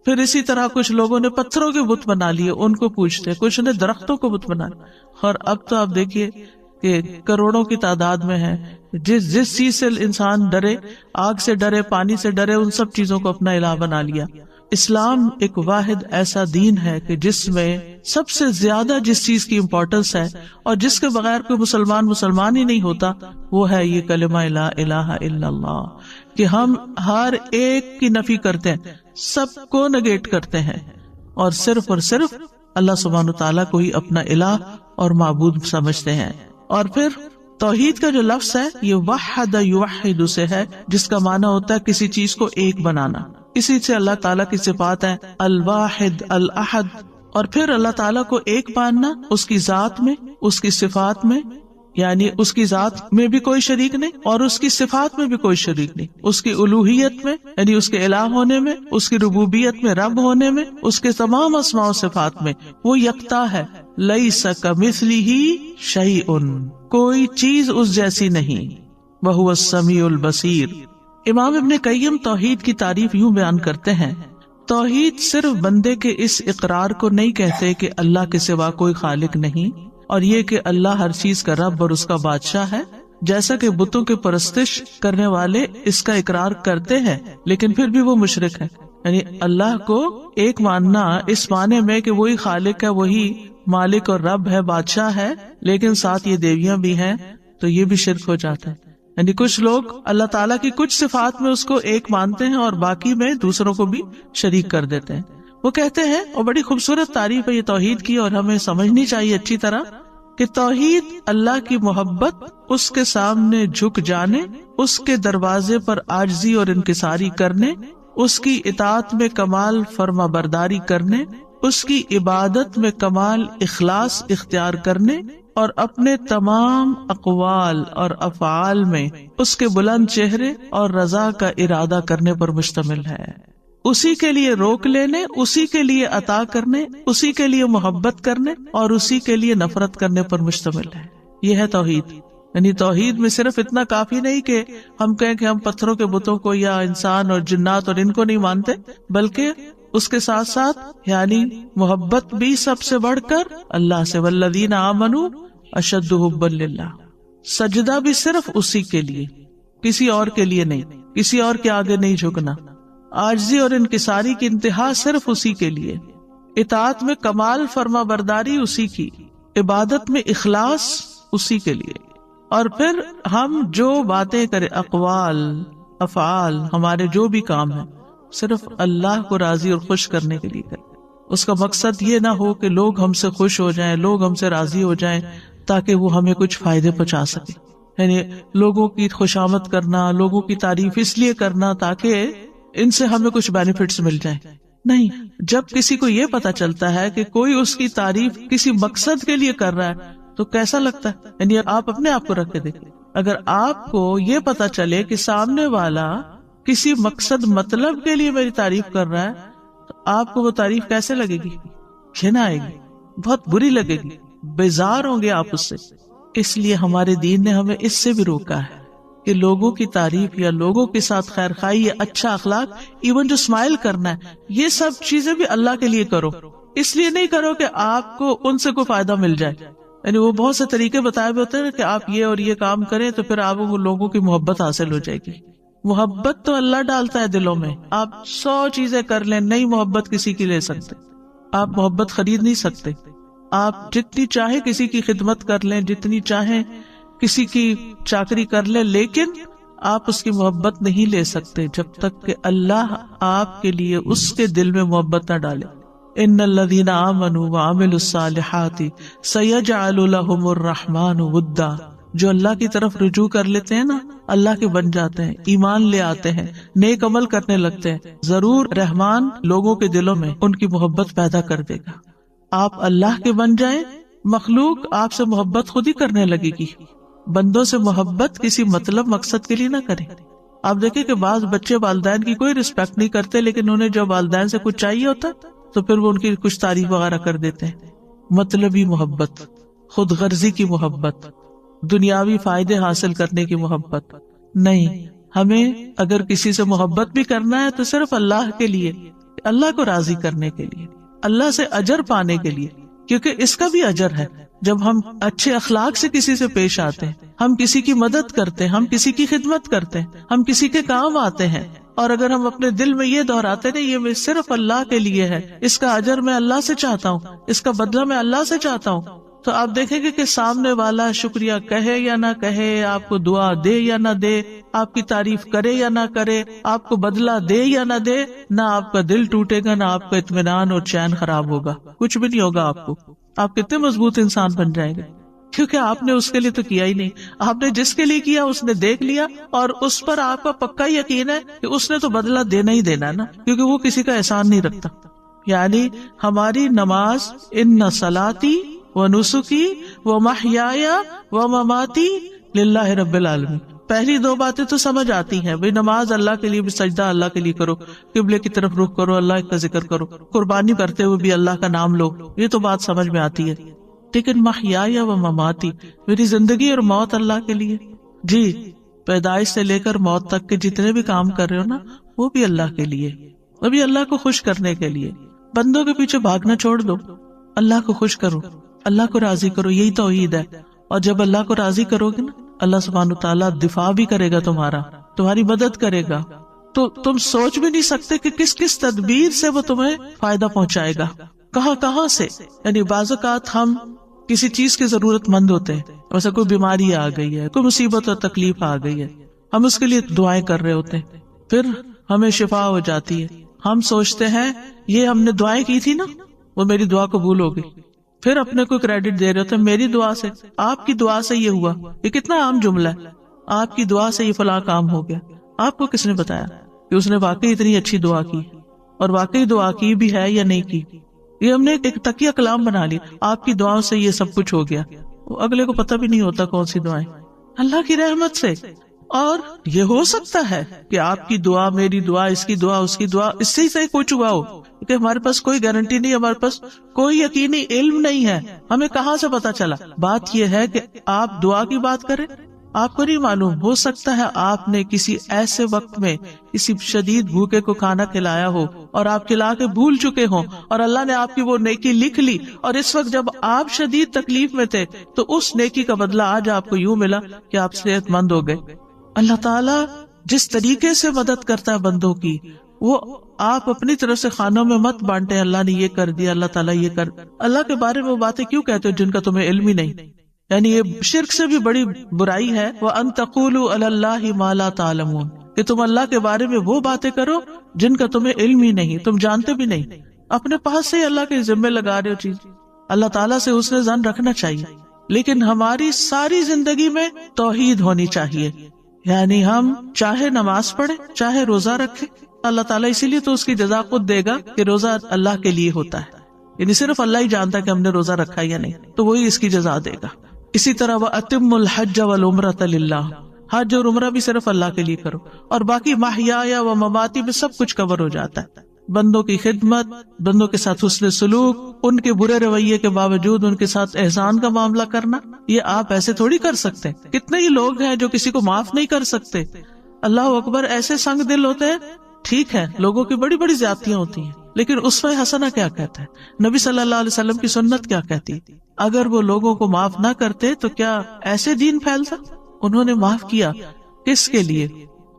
پھر اسی طرح کچھ لوگوں نے پتھروں کے بت بنا لیے، ان کو پوجتے، کچھ نے درختوں کو بت بنا لیا، اور اب تو آپ دیکھیے کہ کروڑوں کی تعداد میں ہے جس چیز سے انسان ڈرے، آگ سے ڈرے، پانی سے ڈرے، ان سب چیزوں کو اپنا الہ بنا لیا۔ اسلام ایک واحد ایسا دین ہے کہ جس میں سب سے زیادہ جس چیز کی امپورٹنس ہے اور جس کے بغیر کوئی مسلمان ہی نہیں ہوتا، وہ ہے یہ کلمہ لا الہ الا اللہ، کہ ہم ہر ایک کی نفی کرتے ہیں، سب کو نگیٹ کرتے ہیں، اور صرف اللہ سبحانہ تعالیٰ کو ہی اپنا الہ اور معبود سمجھتے ہیں۔ اور پھر توحید کا جو لفظ ہے یہ وحد یوحد سے ہے، جس کا معنی ہوتا ہے کسی چیز کو ایک بنانا۔ اسی سے اللہ تعالیٰ کی صفات ہیں الواحد، الاحد، اور پھر اللہ تعالیٰ کو ایک ماننا اس کی ذات میں، اس کی صفات میں، یعنی اس کی ذات میں بھی کوئی شریک نہیں اور اس کی صفات میں بھی کوئی شریک نہیں، اس کی الوہیت میں یعنی اس کے الہ ہونے میں، اس کی ربوبیت میں رب ہونے میں، اس کے تمام اسماء و صفات میں وہ یکتا ہے۔ لیس کمثلہ شیء، کوئی چیز اس جیسی نہیں، وہو السمیع البصیر۔ امام ابن قیم توحید کی تعریف یوں بیان کرتے ہیں، توحید صرف بندے کے اس اقرار کو نہیں کہتے کہ اللہ کے سوا کوئی خالق نہیں، اور یہ کہ اللہ ہر چیز کا رب اور اس کا بادشاہ ہے، جیسا کہ بتوں کی پرستش کرنے والے اس کا اقرار کرتے ہیں لیکن پھر بھی وہ مشرک ہے۔ یعنی اللہ کو ایک ماننا اس معنی میں کہ وہی خالق ہے، وہی مالک اور رب ہے، بادشاہ ہے، لیکن ساتھ یہ دیویاں بھی ہیں، تو یہ بھی شرک ہو جاتا ہے۔ یعنی کچھ لوگ اللہ تعالیٰ کی کچھ صفات میں اس کو ایک مانتے ہیں اور باقی میں دوسروں کو بھی شریک کر دیتے ہیں۔ وہ کہتے ہیں، اور بڑی خوبصورت تعریف ہے یہ توحید کی اور ہمیں سمجھنی چاہیے اچھی طرح، کہ توحید اللہ کی محبت، اس کے سامنے جھک جانے، اس کے دروازے پر عاجزی اور انکساری کرنے، اس کی اطاعت میں کمال فرما برداری کرنے، اس کی عبادت میں کمال اخلاص اختیار کرنے، اور اپنے تمام اقوال اور افعال میں اس کے بلند چہرے اور رضا کا ارادہ کرنے پر مشتمل ہے۔ اسی کے لیے روک لینے، اسی کے لیے عطا کرنے، اسی کے لیے محبت کرنے اور اسی کے لیے نفرت کرنے پر مشتمل ہے۔ یہ ہے توحید۔ یعنی توحید میں صرف اتنا کافی نہیں کہ ہم کہیں کہ ہم پتھروں کے بتوں کو یا انسان اور جنات اور ان کو نہیں مانتے، بلکہ اس کے ساتھ ساتھ یعنی محبت بھی سب سے بڑھ کر اللہ سے، والذین آمنوا اشد حبا للہ۔ سجدہ بھی صرف اسی کے لیے، کسی اور کے لیے نہیں، کسی اور کے آگے نہیں جھکنا۔ عاجزی اور انکساری کی انتہا صرف اسی کے لیے، اطاعت میں کمال فرما برداری اسی کی، عبادت میں اخلاص اسی کے لیے، اور پھر ہم جو باتیں کریں، اقوال افعال، ہمارے جو بھی کام ہیں، صرف اللہ کو راضی اور خوش کرنے کے لیے کریں۔ اس کا مقصد یہ نہ ہو کہ لوگ ہم سے خوش ہو جائیں، لوگ ہم سے راضی ہو جائیں تاکہ وہ ہمیں کچھ فائدے پہنچا سکے۔ یعنی لوگوں کی خوشامد کرنا، لوگوں کی تعریف اس لیے کرنا تاکہ ان سے ہمیں کچھ بینیفٹس مل جائیں، نہیں۔ جب کسی کو یہ پتا چلتا ہے کہ کوئی اس کی تعریف کسی مقصد کے لیے کر رہا ہے تو کیسا لگتا ہے؟ یعنی آپ اپنے آپ کو رکھ کے دیکھیں، اگر آپ کو یہ پتا چلے کہ سامنے والا کسی مقصد مطلب کے لیے میری تعریف کر رہا ہے تو آپ کو وہ تعریف کیسے لگے گی؟ گھن آئے گی، بہت بری لگے گی، بیزار ہوں گے آپ اس سے۔ اس لیے ہمارے دین نے ہمیں اس سے بھی روکا ہے کہ لوگوں کی تعریف یا لوگوں کے ساتھ خیر خواہی یا اچھا اخلاق، ایون جو اسمائل کرنا ہے، یہ سب چیزیں بھی اللہ کے لیے کرو، اس لیے نہیں کرو کہ آپ کو ان سے کوئی فائدہ مل جائے۔ یعنی وہ بہت سے طریقے بتائے ہوئے ہوتے ہیں کہ آپ یہ اور یہ کام کریں تو پھر آپ کو لوگوں کی محبت حاصل ہو جائے گی۔ محبت تو اللہ ڈالتا ہے دلوں میں، آپ 100 چیزیں کر لیں، نئی محبت کسی کی لے سکتے، آپ محبت خرید نہیں سکتے۔ آپ جتنی چاہے کسی کی خدمت کر لیں، جتنی چاہیں کسی کی چاکری کر لیں، لیکن آپ اس کی محبت نہیں لے سکتے جب تک کہ اللہ آپ کے لیے اس کے دل میں محبت نہ ڈالے۔ ان الذین آمنوا وعملوا الصالحات سیجعل لهم الرحمن ودا، جو اللہ کی طرف رجوع کر لیتے ہیں نا، اللہ کے بن جاتے ہیں، ایمان لے آتے ہیں، نیک عمل کرنے لگتے ہیں، ضرور رحمان لوگوں کے دلوں میں ان کی محبت پیدا کر دے گا۔ آپ اللہ کے بن جائیں، مخلوق آپ سے محبت خود ہی کرنے لگے گی۔ بندوں سے محبت کسی مطلب مقصد کے لیے نہ کریں۔ آپ دیکھیں کہ بعض بچے والدین کی کوئی رسپیکٹ نہیں کرتے، لیکن انہیں جب والدین سے کچھ چاہیے ہوتا تو پھر وہ ان کی کچھ تعریف وغیرہ کر دیتے ہیں۔ مطلبی محبت، خود غرضی کی محبت، دنیاوی فائدے حاصل کرنے کی محبت نہیں۔ ہمیں اگر کسی سے محبت بھی کرنا ہے تو صرف اللہ کے لیے، اللہ کو راضی کرنے کے لیے، اللہ سے اجر پانے کے لیے، کیونکہ اس کا بھی اجر ہے۔ جب ہم اچھے اخلاق سے کسی سے پیش آتے ہیں، ہم کسی کی مدد کرتے ہیں، ہم کسی کی خدمت کرتے ہیں، ہم کسی کے کام آتے ہیں، اور اگر ہم اپنے دل میں یہ دہراتے ہیں یہ میں صرف اللہ کے لیے ہے، اس کا اجر میں اللہ سے چاہتا ہوں، اس کا بدلہ میں اللہ سے چاہتا ہوں، تو آپ دیکھیں گے کہ سامنے والا شکریہ کہے یا نہ کہے، آپ کو دعا دے یا نہ دے، آپ کی تعریف کرے یا نہ کرے، آپ کو بدلہ دے یا نہ دے، نہ آپ کا دل ٹوٹے گا، نہ آپ کا اطمینان اور چین خراب ہوگا، کچھ بھی نہیں ہوگا آپ کو۔ آپ کتنے مضبوط انسان بن جائیں گے، کیونکہ آپ نے اس کے لیے تو کیا ہی نہیں، آپ نے جس کے لیے کیا اس نے دیکھ لیا، اور اس پر آپ کا پکا یقین ہے کہ اس نے تو بدلہ دینا ہی دینا نا، کیونکہ وہ کسی کا احسان نہیں رکھتا۔ یعنی ہماری نماز، ان صلاتی ونسکی ومحیای ومماتی للہ رب العالمین. پہلی دو باتیں تو سمجھ آتی ہیں، بھئی نماز اللہ کے لیے بھی، سجدہ اللہ کے لیے کرو، قبلے کی طرف رخ کرو، اللہ کا ذکر کرو، قربانی کرتے ہوئے بھی اللہ کا نام لو، یہ تو بات سمجھ میں آتی ہے. لیکن محیای و مماتی، میری زندگی اور موت اللہ کے لیے. جی، پیدائش سے لے کر موت تک کے جتنے بھی کام کر رہے ہو نا، وہ بھی اللہ کے لیے، وہ بھی اللہ کو خوش کرنے کے لیے. بندوں کے پیچھے بھاگنا چھوڑ دو، اللہ کو خوش کرو، اللہ کو راضی کرو، یہی توحید ہے. اور جب اللہ کو راضی کرو گے نا، اللہ سبحانہ وتعالیٰ دفاع بھی کرے گا تمہارا، تمہاری مدد کرے گا. تو تم سوچ بھی نہیں سکتے کہ کس کس تدبیر سے وہ تمہیں فائدہ پہنچائے گا، کہاں کہاں سے. یعنی بعض اوقات ہم کسی چیز کے ضرورت مند ہوتے ہیں، ویسے کوئی بیماری آ گئی ہے، کوئی مصیبت اور تکلیف آ گئی ہے، ہم اس کے لیے دعائیں کر رہے ہوتے ہیں، پھر ہمیں شفا ہو جاتی ہے. ہم سوچتے ہیں یہ ہم نے دعائیں کی تھی نا، وہ میری دعا قبول ہو گئی، پھر اپنے کو کریڈٹ دے رہے ہوتے ہیں، میری دعا سے، آپ کی دعا سے یہ ہوا. یہ کتنا عام جملہ ہے، آپ کی دعا سے یہ فلاں کام ہو گیا. آپ کو کس نے بتایا کہ اس نے واقعی اتنی اچھی دعا کی، اور واقعی دعا کی بھی ہے یا نہیں کی؟ یہ ہم نے ایک تکیہ کلام بنا لی، آپ کی دعاؤں سے یہ سب کچھ ہو گیا. اگلے کو پتہ بھی نہیں ہوتا کون سی دعائیں، اللہ کی رحمت سے. اور یہ ہو سکتا ہے کہ آپ کی دعا، میری دعا، اس کی دعا، اس کی دعا، اس سے ہی صحیح کچھ ہوا ہو، کہ ہمارے پاس کوئی گارنٹی نہیں، ہمارے پاس کوئی یقینی علم نہیں ہے، ہمیں کہاں سے پتا چلا. بات یہ ہے کہ آپ دعا کی بات کریں، آپ کو نہیں معلوم، ہو سکتا ہے آپ نے کسی ایسے وقت میں کسی شدید بھوکے کو کھانا کھلایا ہو اور آپ کھلا کے بھول چکے ہوں، اور اللہ نے آپ کی وہ نیکی لکھ لی، اور اس وقت جب آپ شدید تکلیف میں تھے تو اس نیکی کا بدلہ آج آپ کو یوں ملا کہ آپ صحت مند ہو گئے. اللہ تعالیٰ جس طریقے سے مدد کرتا ہے بندوں کی، وہ آپ اپنی طرف سے خانوں میں مت بانٹے، اللہ نے یہ کر دیا، اللہ تعالیٰ یہ کر. اللہ کے بارے میں وہ باتیں کیوں کہتے ہو جن کا تمہیں علم ہی نہیں؟ یعنی یہ شرک سے بھی بڑی برائی ہے. وَأَن تَقُولُوا عَلَى اللَّهِ مَا لَا تَعْلَمُونَ، کہ تم اللہ کے بارے میں وہ باتیں کرو جن کا تمہیں علم ہی نہیں، تم جانتے بھی نہیں، اپنے پاس سے اللہ کے ذمے لگا رہے ہو چیز. اللہ تعالیٰ سے حسن ظن رکھنا چاہیے، لیکن ہماری ساری زندگی میں توحید ہونی چاہیے. یعنی ہم چاہے نماز پڑھیں، چاہے روزہ رکھیں، اللہ تعالیٰ اسی لیے تو اس کی جزا خود دے گا کہ روزہ اللہ کے لیے ہوتا ہے. یعنی صرف اللہ ہی جانتا ہے کہ ہم نے روزہ رکھا یا نہیں، تو وہی اس کی جزا دے گا. اسی طرح وَأَتِمُّ الْحَجَّ وَالْعُمْرَةَ لِلَّهِ، حج اور عمرہ بھی صرف اللہ کے لیے کرو، اور باقی محیایا و مماتی میں سب کچھ کور ہو جاتا ہے. بندوں کی خدمت، بندوں کے ساتھ حسن سلوک، ان کے برے رویے کے باوجود ان کے ساتھ احسان کا معاملہ کرنا، یہ آپ ایسے تھوڑی کر سکتے. کتنے ہی لوگ ہیں جو کسی کو معاف نہیں کر سکتے. اللہ اکبر، ایسے سنگ دل ہوتے ہیں. ٹھیک ہے، لوگوں کی بڑی بڑی زیادتیاں ہوتی ہیں، لیکن اسوہ حسنہ کیا کہتا ہے؟ نبی صلی اللہ علیہ وسلم کی سنت کیا کہتی؟ اگر وہ لوگوں کو معاف نہ کرتے تو کیا ایسے دین پھیلتا؟ انہوں نے معاف کیا، کس کے لیے؟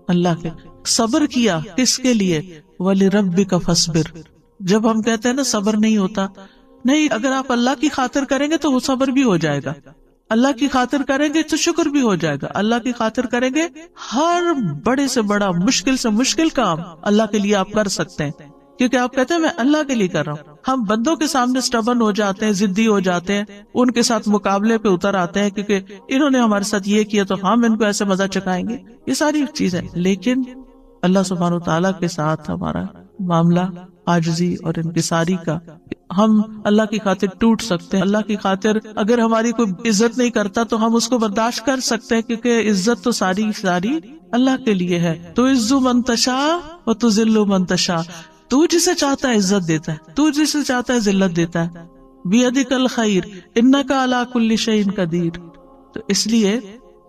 اللہ کے. صبر کیا، کس کے لیے؟ وَلِرَبِّكَ فَاصْبِرْ. جب ہم کہتے ہیں نا صبر نہیں ہوتا، نہیں، اگر آپ اللہ کی خاطر کریں گے تو وہ صبر بھی ہو جائے گا، اللہ کی خاطر کریں گے تو شکر بھی ہو جائے گا، اللہ کی خاطر کریں گے ہر بڑے سے بڑا، مشکل سے مشکل کام اللہ کے لیے آپ کر سکتے ہیں، کیونکہ آپ کہتے ہیں میں اللہ کے لیے کر رہا ہوں. ہم بندوں کے سامنے سٹبن ہو جاتے ہیں، ضدی ہو جاتے ہیں، ان کے ساتھ مقابلے پہ اتر آتے ہیں کیونکہ انہوں نے ہمارے ساتھ یہ کیا تو ہم ان کو ایسے مزہ چکھائیں گے. یہ ساری چیزیں، لیکن اللہ سبحانہ وتعالیٰ کے ساتھ ہمارا معاملہ عاجزی اور انکساری کا، ہم اللہ کی خاطر ٹوٹ سکتے ہیں. اللہ کی خاطر اگر ہماری کوئی عزت نہیں کرتا تو ہم اس کو برداشت کر سکتے ہیں، کیونکہ عزت تو ساری ساری اللہ کے لیے ہے. تو عزو من تشاء و تذل من تشاء، تو جسے چاہتا ہے عزت دیتا ہے، تو جسے چاہتا ہے ذلت دیتا ہے. بیدک الخیر انک علی کل شیء قدیر. تو اس لیے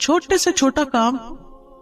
چھوٹے سے چھوٹا کام،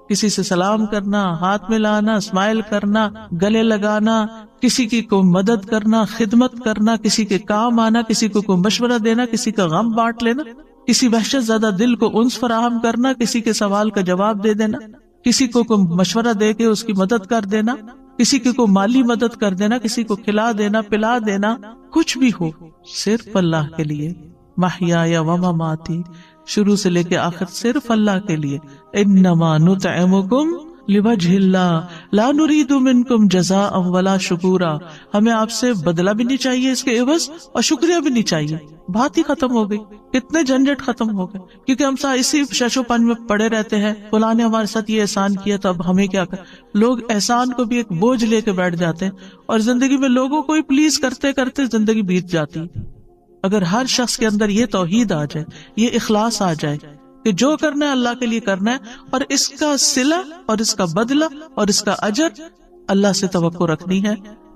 کسی سے سلام کرنا، ہاتھ ملانا، اسمائل کرنا، گلے لگانا، کسی کی کو مدد کرنا، خدمت کرنا، کسی کے کام آنا، کسی کو کوئی مشورہ دینا، کسی کا غم بانٹ لینا، کسی وحشت زدہ دل کو انس فراہم کرنا، کسی کے سوال کا جواب دے دینا، کسی کو کوئی مشورہ دے کے اس کی مدد کر دینا، کسی کی کو مالی مدد کر دینا، کسی کو کھلا دینا، پلا دینا، کچھ بھی ہو صرف اللہ کے لیے. محیایا و مماتی، شروع سے لے کے آخر صرف اللہ کے لیے. انما نطعمکم لوجہ اللہ لا نرید منکم جزاء ولا شکورا. ہمیں آپ سے بدلہ بھی نہیں چاہیے اس کے عوض، اور شکریہ بھی نہیں چاہیے. بات ہی ختم ہو گئی، کتنے جھنجٹ ختم ہو گئے، کیونکہ ہم اسی شش و پنج میں پڑے رہتے ہیں. فلاں نے ہمارے ساتھ یہ احسان کیا تو اب ہمیں کیا کر. لوگ احسان کو بھی ایک بوجھ لے کے بیٹھ جاتے ہیں، اور زندگی میں لوگوں کو ہی پلیز کرتے کرتے زندگی بیت جاتی. اگر ہر شخص کے اندر یہ توحید آ جائے، یہ اخلاص آ جائے کہ جو کرنا ہے اللہ کے لیے کرنا ہے، اور اس کا صلہ اور اس کا بدلہ اور اس کا اجر اللہ سے توقع رکھنی ہے،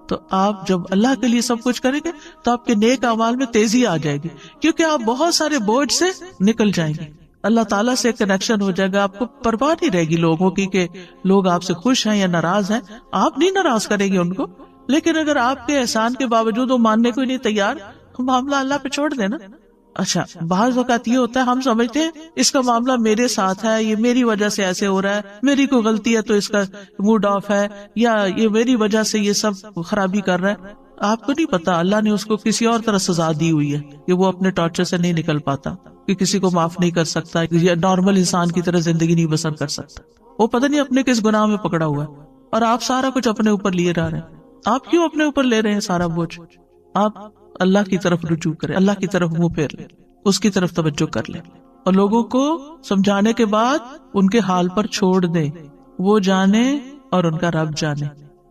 تو آپ جب اللہ کے لیے سب کچھ کریں گے تو آپ کے نیک اعمال میں تیزی آ جائے گی، کیونکہ آپ بہت سارے بوجھ سے نکل جائیں گے، اللہ تعالیٰ سے کنیکشن ہو جائے گا، آپ کو پرواہ نہیں رہے گی لوگوں کی کہ لوگ آپ سے خوش ہیں یا ناراض ہیں، آپ نہیں ناراض کریں گے ان کو، لیکن اگر آپ کے احسان کے باوجود وہ ماننے کو ہی نہیں تیار، معاملہ اللہ پہ چھوڑ دینا۔ اچھا، بعض اوقات یہ ہوتا ہے ہم سمجھتے ہیں اس کا معاملہ میرے ساتھ ہے، یہ میری وجہ سے ایسے ہو رہا ہے، میری کوئی غلطی ہے تو اس کا موڈ آف ہے، یا یہ میری وجہ سے یہ سب خرابی کر رہا ہے۔ آپ کو نہیں پتا اللہ نے اس کو کسی اور طرح سزا دی ہوئی ہے کہ وہ اپنے ٹارچر سے نہیں نکل پاتا، کہ کسی کو معاف نہیں کر سکتا یا نارمل انسان کی طرح زندگی نہیں بسر کر سکتا، وہ پتہ نہیں اپنے کس گناہ میں پکڑا ہوا ہے، اور آپ سارا کچھ اپنے اوپر لیے رہ رہے ہیں۔ آپ کیوں اپنے اوپر لے رہے ہیں سارا بوجھ؟ آپ اللہ کی طرف رجوع کریں، اللہ کی طرف منہ پھیر لیں، اس کی طرف توجہ کر لیں، اور لوگوں کو سمجھانے کے بعد ان کے حال پر چھوڑ دیں، وہ جانے اور ان کا رب جانے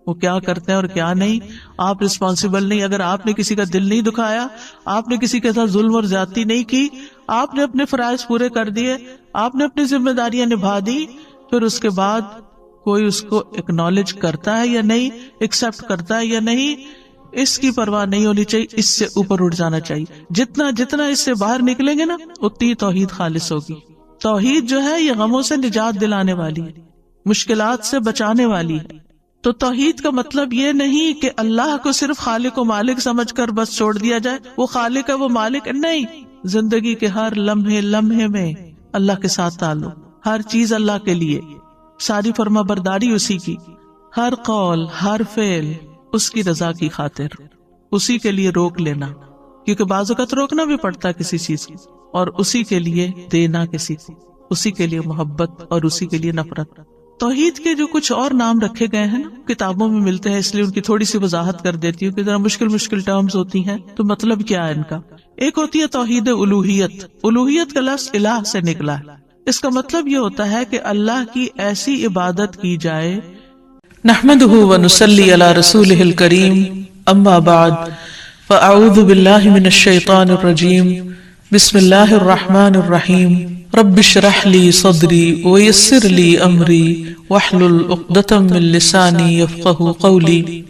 وہ کیا کرتے ہیں اور کیا نہیں۔ آپ رسپانسیبل نہیں، اگر آپ نے کسی کا دل نہیں دکھایا، آپ نے کسی کے ساتھ ظلم اور زیادتی نہیں کی، آپ نے اپنے فرائض پورے کر دیے، آپ نے اپنی ذمہ داریاں نبھا دی، پھر اس کے بعد کوئی اس کو اکنالج کرتا ہے یا نہیں، ایکسپٹ کرتا ہے یا نہیں، اس کی پرواہ نہیں ہونی چاہیے، اس سے اوپر اٹھ جانا چاہیے۔ جتنا اس سے باہر نکلیں گے نا، اتنی توحید خالص ہوگی۔ توحید جو ہے یہ غموں سے نجات دلانے والی ہے، مشکلات سے بچانے والی ہے۔ تو توحید کا مطلب یہ نہیں کہ اللہ کو صرف خالق و مالک سمجھ کر بس چھوڑ دیا جائے، وہ خالق ہے وہ مالک ہے، نہیں، زندگی کے ہر لمحے میں اللہ کے ساتھ تعلق، ہر چیز اللہ کے لیے، ساری فرما برداری اسی کی، ہر قول ہر فعل اس کی رضا کی خاطر، اسی کے لیے روک لینا، کیونکہ بعض اوقات روکنا بھی پڑتا ہے کسی چیز کو، اور اسی کے لیے دینا کسی کو، اسی کے لیے محبت اور اسی کے لیے نفرت۔ توحید کے جو کچھ اور نام رکھے گئے ہیں نا، کتابوں میں ملتے ہیں، اس لیے ان کی تھوڑی سی وضاحت کر دیتی ہوں کہ ذرا مشکل ٹرمز ہوتی ہیں، تو مطلب کیا ہے ان کا۔ ایک ہوتی ہے توحید الوہیت، الوہیت کا لفظ الہ سے نکلا ہے، اس کا مطلب یہ ہوتا ہے کہ اللہ کی ایسی عبادت کی جائے۔ نحمده ونصلي على رسوله الكريم، اما بعد فاعوذ بالله من الشيطان الرجيم، بسم الله الرحمن الرحيم، رب اشرح لي صدري ويسر لي امري واحلل عقدة من لساني يفقهوا قولي۔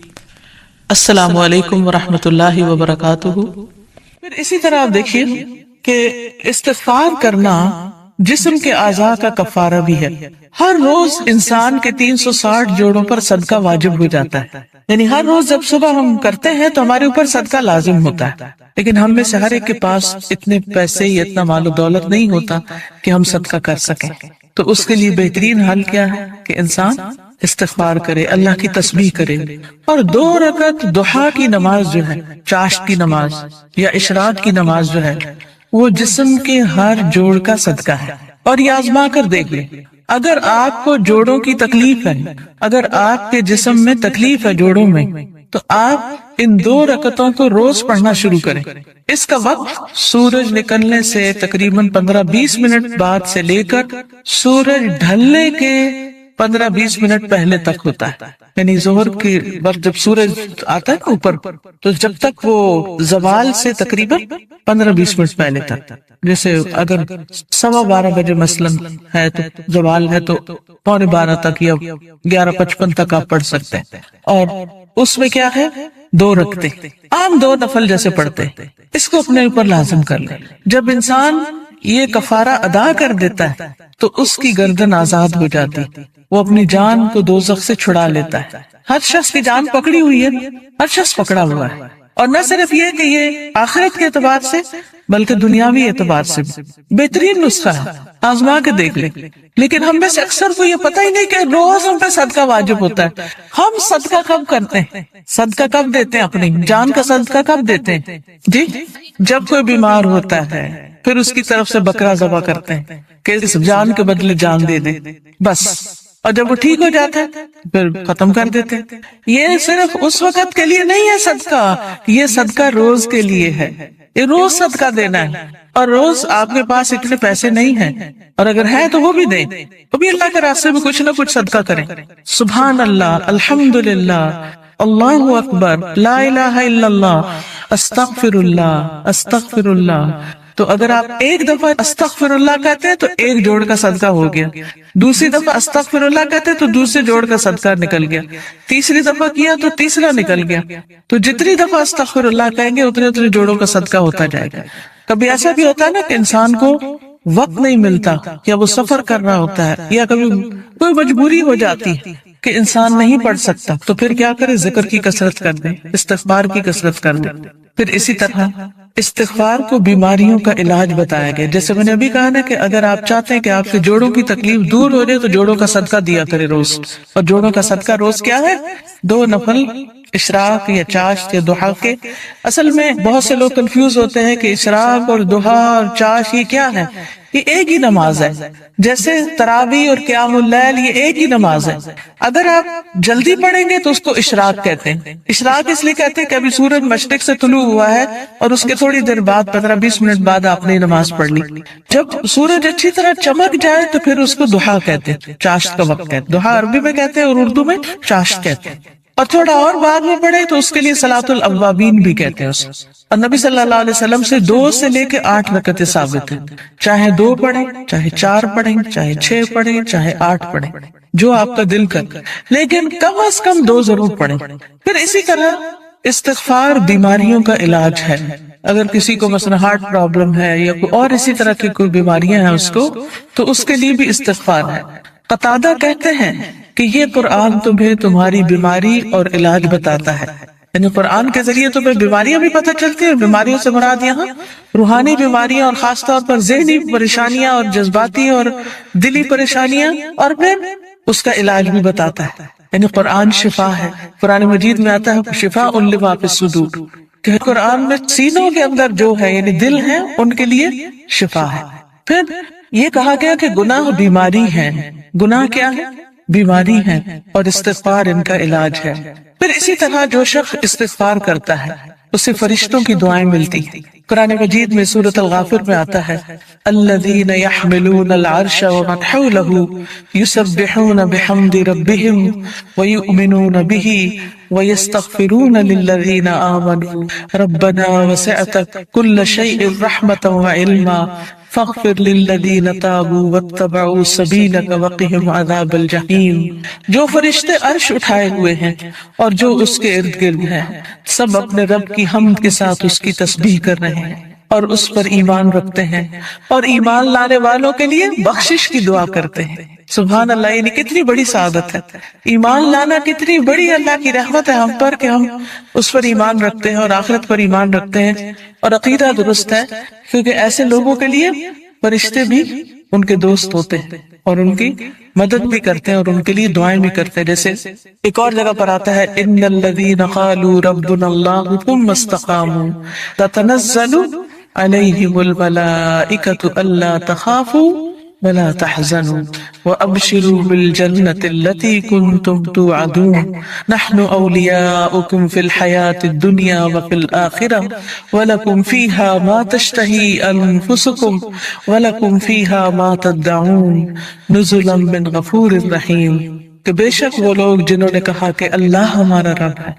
السلام علیکم ورحمۃ اللہ وبرکاتہ۔ پھر اسی طرح آپ دیکھیے کہ استغفار کرنا جسم کے اعضاء کا کفارہ بھی ہے۔ ہر روز انسان کے 360 جوڑوں پر صدقہ واجب ہو جاتا ہے، یعنی ہر روز جب صبح ہم کرتے ہیں تو ہمارے اوپر صدقہ لازم ہوتا ہے، لیکن ہم میں سے ہر ایک کے پاس اتنے پیسے یا اتنا مال و دولت نہیں ہوتا کہ ہم صدقہ کر سکیں۔ تو اس کے لیے بہترین حل کیا ہے کہ انسان استغفار کرے، اللہ کی تسبیح کرے، اور 2 رکعت ضحیٰ کی نماز جو ہے، چاشت کی نماز یا اشراق کی نماز جو ہے، وہ جسم کے ہر جوڑ کا صدقہ ہے۔ اور یہ آزما کر دیکھ لیں، اگر آپ کو جوڑوں کی تکلیف ہے، اگر آپ کے جسم میں تکلیف ہے جوڑوں میں، تو آپ ان 2 رکعتوں کو روز پڑھنا شروع کریں۔ اس کا وقت سورج نکلنے سے تقریباً 15-20 منٹ بعد سے لے کر سورج ڈھلنے کے 15-20 منٹ پہلے تک ہوتا ہے، یعنی ظہر کے وقت جب سورج آتا ہے اوپر، تو جب تک وہ زوال سے تقریباً 15-20 منٹ پہلے تک، جیسے اگر 12:15 بجے مثلاً ہے تو زوال ہے تو 11:15 تک یا 11:55 تک آپ پڑھ سکتے ہیں۔ اور اس میں کیا ہے، 2 رکعتیں عام 2 نفل جیسے پڑھتے ہیں، اس کو اپنے اوپر لازم کر لیں۔ جب انسان یہ کفارہ ادا کر دیتا ہے تو اس کی گردن آزاد ہو جاتی، وہ اپنی جان کو دوزخ سے چھڑا لیتا ہے۔ ہر شخص کی جان پکڑی ہوئی ہے، ہر شخص پکڑا ہوا ہے، اور نہ صرف یہ کہ یہ آخرت کے اعتبار سے بلکہ دنیاوی اعتبار سے بہترین نسخہ ہے، آزما کے دیکھ لیں۔ لیکن ہم میں سے اکثر کو یہ پتہ ہی نہیں کہ روز ہم پہ صدقہ واجب ہوتا ہے۔ ہم صدقہ کب کرتے ہیں، صدقہ کب دیتے ہیں، اپنی جان کا صدقہ کب دیتے ہیں؟ جی، جب کوئی بیمار ہوتا ہے پھر اس کی طرف سے بکرا ذبح کرتے ہیں کہ اس جان کے بدلے جان دے دیں، بس، اور جب وہ ٹھیک ہو جاتا ہے پھر ختم کر دیتے ہیں۔ یہ صرف اس وقت کے لیے نہیں ہے صدقہ، یہ صدقہ روز کے لیے ہے، یہ روز صدقہ دینا ہے، اور روز آپ کے پاس اتنے پیسے نہیں ہیں، اور اگر ہے تو وہ بھی دیں، وہ بھی اللہ کے راستے میں کچھ نہ کچھ صدقہ کریں۔ سبحان اللہ، الحمدللہ، اللہ اکبر، لا الہ الا اللہ، استغفر اللہ. تو اگر آپ ایک دفعہ استغفر اللہ کہتے ہیں تو ایک جوڑ کا صدقہ ہو گیا، دوسری دفعہ استغفر اللہ کہتے ہیں تو دوسرے جوڑ کا صدقہ نکل گیا، تیسری دفعہ کیا تو تیسرا نکل گیا. تو جتنی دفعہ استغفر اللہ کہیں گے اتنے جوڑوں کا صدقہ ہوتا جائے گا. کبھی ایسا بھی ہوتا ہے نا کہ انسان کو وقت نہیں ملتا، یا وہ سفر کر رہا ہوتا ہے، یا کبھی کوئی مجبوری ہو جاتی ہے کہ انسان نہیں پڑھ سکتا، تو پھر کیا کرے؟ ذکر کی کثرت کر دے، استغفار کی کثرت کر دے. پھر اسی طرح استغفار کو بیماریوں کا علاج بتایا گیا. جیسے میں نے ابھی کہا نا کہ اگر آپ چاہتے ہیں کہ آپ کے جوڑوں کی تکلیف دور ہو جائے تو جوڑوں کا صدقہ دیا کرے روز. اور جوڑوں کا صدقہ روز کیا ہے؟ 2 نفل اشراق یا چاشت یا ضحیٰ کے. اصل میں بہت سے لوگ کنفیوز ہوتے ہیں کہ اشراق اور ضحیٰ اور چاشت یہ کیا ہے. یہ ایک ہی نماز ہے. جیسے تراویح اور قیام اللیل یہ ایک ہی نماز ہے. اگر آپ جلدی پڑھیں گے تو اس کو اشراق کہتے ہیں. اشراق اس لیے کہتے ہیں کہ ابھی سورج مشرق سے طلوع ہوا ہے اور اس کے تھوڑی دیر بعد 15-20 منٹ بعد آپ نے نماز پڑھ لی. جب سورج اچھی طرح چمک جائے تو پھر اس کو ضحیٰ کہتے ہیں، چاشت کا وقت کہتے ہیں. ضحیٰ عربی میں کہتے ہیں اور اردو میں چاشت کہتے ہیں. اور تھوڑا اور بعد میں پڑھے تو اس کے لیے صلاۃ الاوابین بھی کہتے ہیں. اور نبی صلی اللہ علیہ وسلم سے 2 سے لے کے 8 رکعتیں ثابت ہیں. چاہے 2 پڑھیں، چاہے 4 پڑھیں، چاہے 6 پڑھیں، چاہے 8 پڑھیں، جو آپ کا دل کر، لیکن کم از کم 2 ضرور پڑھیں. پھر اسی طرح استغفار بیماریوں کا علاج ہے. اگر کسی کو مثلا ہارٹ پرابلم ہے یا کوئی اور اسی طرح کی کوئی بیماریاں ہیں اس کو، تو اس کے لیے بھی استغفار ہے. قتادہ کہتے ہیں کہ یہ قرآن تمہیں تمہاری بیماری اور علاج بتاتا ہے. یعنی قرآن کے ذریعے تمہیں بیماریاں بھی پتہ چلتی ہیں. بیماریوں سے مراد یہاں روحانی بیماریاں اور خاص طور پر ذہنی پریشانیاں اور جذباتی اور دلی پریشانیاں، اور پھر اس کا علاج بھی بتاتا ہے. یعنی قرآن شفا ہے. قرآن مجید میں آتا ہے شفاء لما فی الصدور، کہ قرآن میں سینوں کے اندر جو ہے یعنی دل ہے ان کے لیے شفا ہے. پھر یہ کہا گیا کہ گناہ بیماری ہے. گناہ کیا ہے؟ بیماری ہے، اور استغفار ان کا علاج ہے. پھر اسی طرح جو شخص استغفار کرتا ہے اسے فرشتوں کی دعائیں ملتی ہیں. قرآن مجید میں سورۃ الغافر میں آتا ہے الذین یحملون العرش ومن حولہ یسبحون بحمد ربہم ویؤمنون بہ ویستغفرون للذین آمنوا ربنا وسعت کل شیء رحمة وعلما فاغفر للذین تابوا واتبعوا سبیلک وقہم عذاب الجحیم. جو فرشتے عرش اٹھائے ہوئے ہیں اور جو اس کے ارد گرد ہیں، سب اپنے رب کی حمد کے ساتھ اس کی تسبیح کر رہے ہیں اور اس پر ایمان رکھتے ہیں، اور ایمان لانے والوں کے لیے بخشش کی دعا کرتے ہیں. سبحان اللہ، یعنی کتنی بڑی سعادت ہے. ایمان لانا کتنی بڑی اللہ کی رحمت ہے ہم پر کہ ہم اس پر ایمان رکھتے ہیں اور آخرت پر ایمان رکھتے ہیں اور عقیدہ درست ہے. کیونکہ ایسے لوگوں کے لیے فرشتے بھی ان کے دوست ہوتے ہیں اور ان کی مدد بھی کرتے ہیں اور ان کے لیے دعائیں بھی کرتے ہیں. جیسے ایک اور جگہ پر آتا ہے ان الذین قالوا ربنا اللہ ثم استقاموا تتنزل علیہم الملائکۃ الا تخافوا ولا تحزنوا وابشروا بالجنة التي كنتم توعدون نحن اولیاؤکم فی الحیاة الدنیا وفی الآخرة ولکم فیہا ما تشتہی انفسکم ولکم فیہا ما تدعون نزلا من غفور رحیم. کہ بے شک وہ لوگ جنہوں نے کہا کہ اللہ ہمارا رب ہے،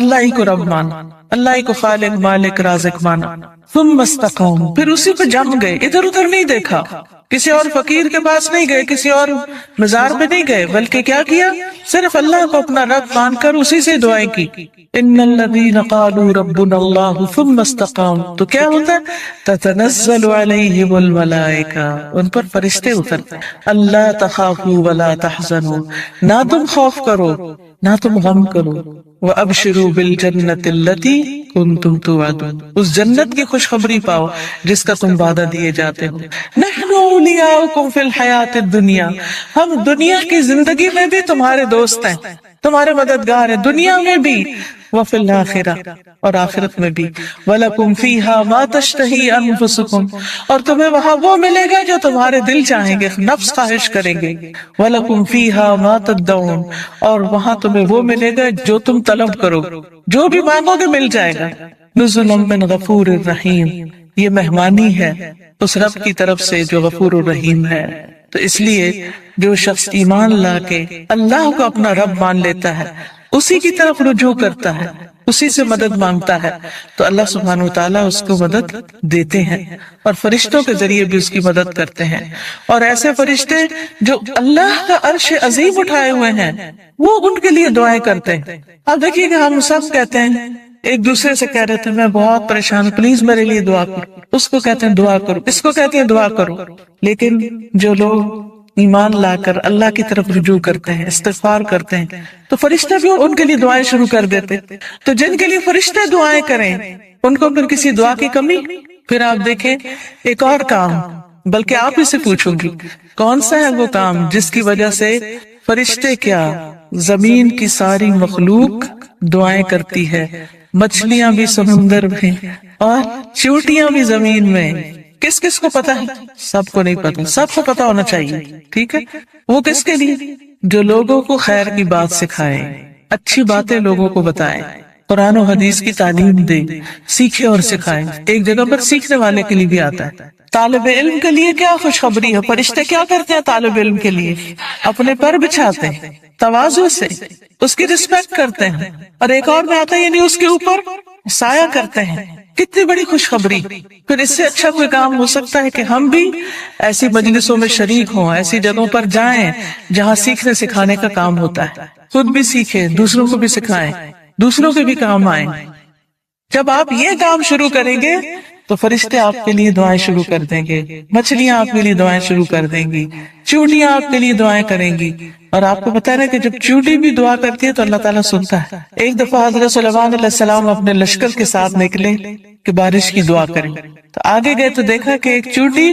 اللہ ہی کو رب مانا، اللہ ہی کو خالق مالک رازق مانا، ثم استقاموا، پھر اسی پہ جم گئے، ادھر ادھر نہیں دیکھا، کسی اور فقیر کے پاس نہیں گئے، کسی اور مزار پہ نہیں گئے، بلکہ کیا کیا؟ صرف اللہ کو اپنا رب مان کر اسی سے دعائیں کی. ان الذین قالوا ربنا اللہ ثم استقاموا، تو کیا ہوتا ہے؟ تتنزل علیہم الملائکہ، ان پر فرشتے اترتے. اللہ تخافوا ولا تحزنوا، نہ تم خوف کرو نہ تم غم کرو. وَأَبْشِرُوا بِالْجَنَّةِ الَّتِي كُنْتُمْ تُوعَدُونَ، اس جنت کی خوشخبری پاؤ جس کا تم وعدہ دیے جاتے ہو. نَحْنُ أَوْلِيَاؤُكُمْ فِي الْحَيَاةِ الدُّنْيَا، ہم دنیا کی زندگی میں بھی تمہارے دوست ہیں، تمہارے مددگار ہیں، دنیا میں بھی، وَفِي الْآخِرَةِ، اور آخرت میں بھی. وَلَكُمْ فِيهَا مَا تَشْتَهِي أَنفُسُكُمْ، اور تمہیں وہاں وہ ملے گا جو تمہارے دل چاہیں گے، نفس خواہش کریں گے. وَلَكُمْ فِيهَا مَا تَدَّعُونَ، اور وہاں تمہیں وہ ملے گا جو تم طلب کرو، جو بھی مانگو گے مل جائے گا. نزلا من غفور الرحیم، یہ مہمانی ہے اس رب کی طرف سے جو غفور الرحیم ہے. تو اس لیے جو شخص ایمان لا کے اللہ کو اپنا رب مان لیتا ہے، اسی کی طرف رجوع کرتا ہے، اسی سے مدد مانگتا ہے، تو اللہ سبحانہ وتعالیٰ اس کو مدد دیتے ہیں اور فرشتوں کے ذریعے بھی اس کی مدد کرتے ہیں۔ اور ایسے فرشتے جو اللہ کا عرش عظیم اٹھائے ہوئے ہیں وہ ان کے لیے دعائیں کرتے ہیں۔ اب دیکھیے کہ ہم سب کہتے ہیں، ایک دوسرے سے کہہ رہے تھے میں بہت پریشان ہوں، پلیز میرے لیے دعا کرو، اس کو کہتے ہیں دعا کرو، اس کو کہتے ہیں دعا کرو۔ لیکن جو لوگ ایمان لا کر اللہ کی طرف رجوع کرتے ہیں، استغفار کرتے ہیں، تو فرشتے بھی ان کے لیے دعائیں شروع کر دیتے۔ تو جن کے لیے فرشتے دعائیں کریں ان کو پھر کسی دعا کی کمی؟ پھر آپ دیکھیں ایک اور کام، بلکہ آپ ہی سے پوچھوں گی کون سا ہے وہ کام جس کی وجہ سے فرشتے کیا زمین کی ساری مخلوق دعائیں کرتی ہے، مچھلیاں بھی سمندر میں اور چیونٹیاں بھی زمین میں۔ کس کس کو پتا ہے؟ سب کو نہیں پتا، سب کو پتا ہونا چاہیے، ٹھیک ہے؟ وہ کس کے لیے؟ جو لوگوں کو خیر کی بات سکھائے، اچھی باتیں لوگوں کو بتائے، قرآن و حدیث کی تعلیم دے، سیکھے اور سکھائے۔ ایک جگہ پر سیکھنے والے کے لیے بھی آتا ہے۔ طالب علم کے لیے کیا خوشخبری ہے، فرشتے کیا کرتے ہیں طالب علم کے لیے؟ اپنے پر بچھاتے ہیں، تواضع سے اس کی رسپیکٹ کرتے ہیں، اور ایک اور میں آتا ہے یعنی اس کے اوپر سایہ کرتے ہیں۔ کتنی بڑی خوشخبری! پھر اس سے اچھا کوئی کام ہو سکتا ہے کہ ہم بھی ایسی مجلسوں میں شریک ہوں، ایسی جگہوں پر جائیں جہاں سیکھنے سکھانے کا کام ہوتا ہے، خود بھی سیکھیں، دوسروں کو بھی سکھائیں، دوسروں کے بھی کام آئیں۔ جب آپ یہ کام شروع کریں گے تو فرشتے آپ کے لیے دعائیں شروع کر دیں گے، مچھلیاں آپ کے لیے دعائیں شروع کر دیں گی، چونٹیاں آپ کے لیے دعائیں کریں گی۔ اور آپ کو پتا ہے کہ جب چونٹی بھی دعا کرتی ہے تو اللہ تعالیٰ سنتا ہے۔ ایک دفعہ حضرت سلیمان علیہ السلام اپنے لشکر کے ساتھ نکلے کہ بارش کی دعا کریں، تو آگے گئے تو دیکھا کہ ایک چونٹی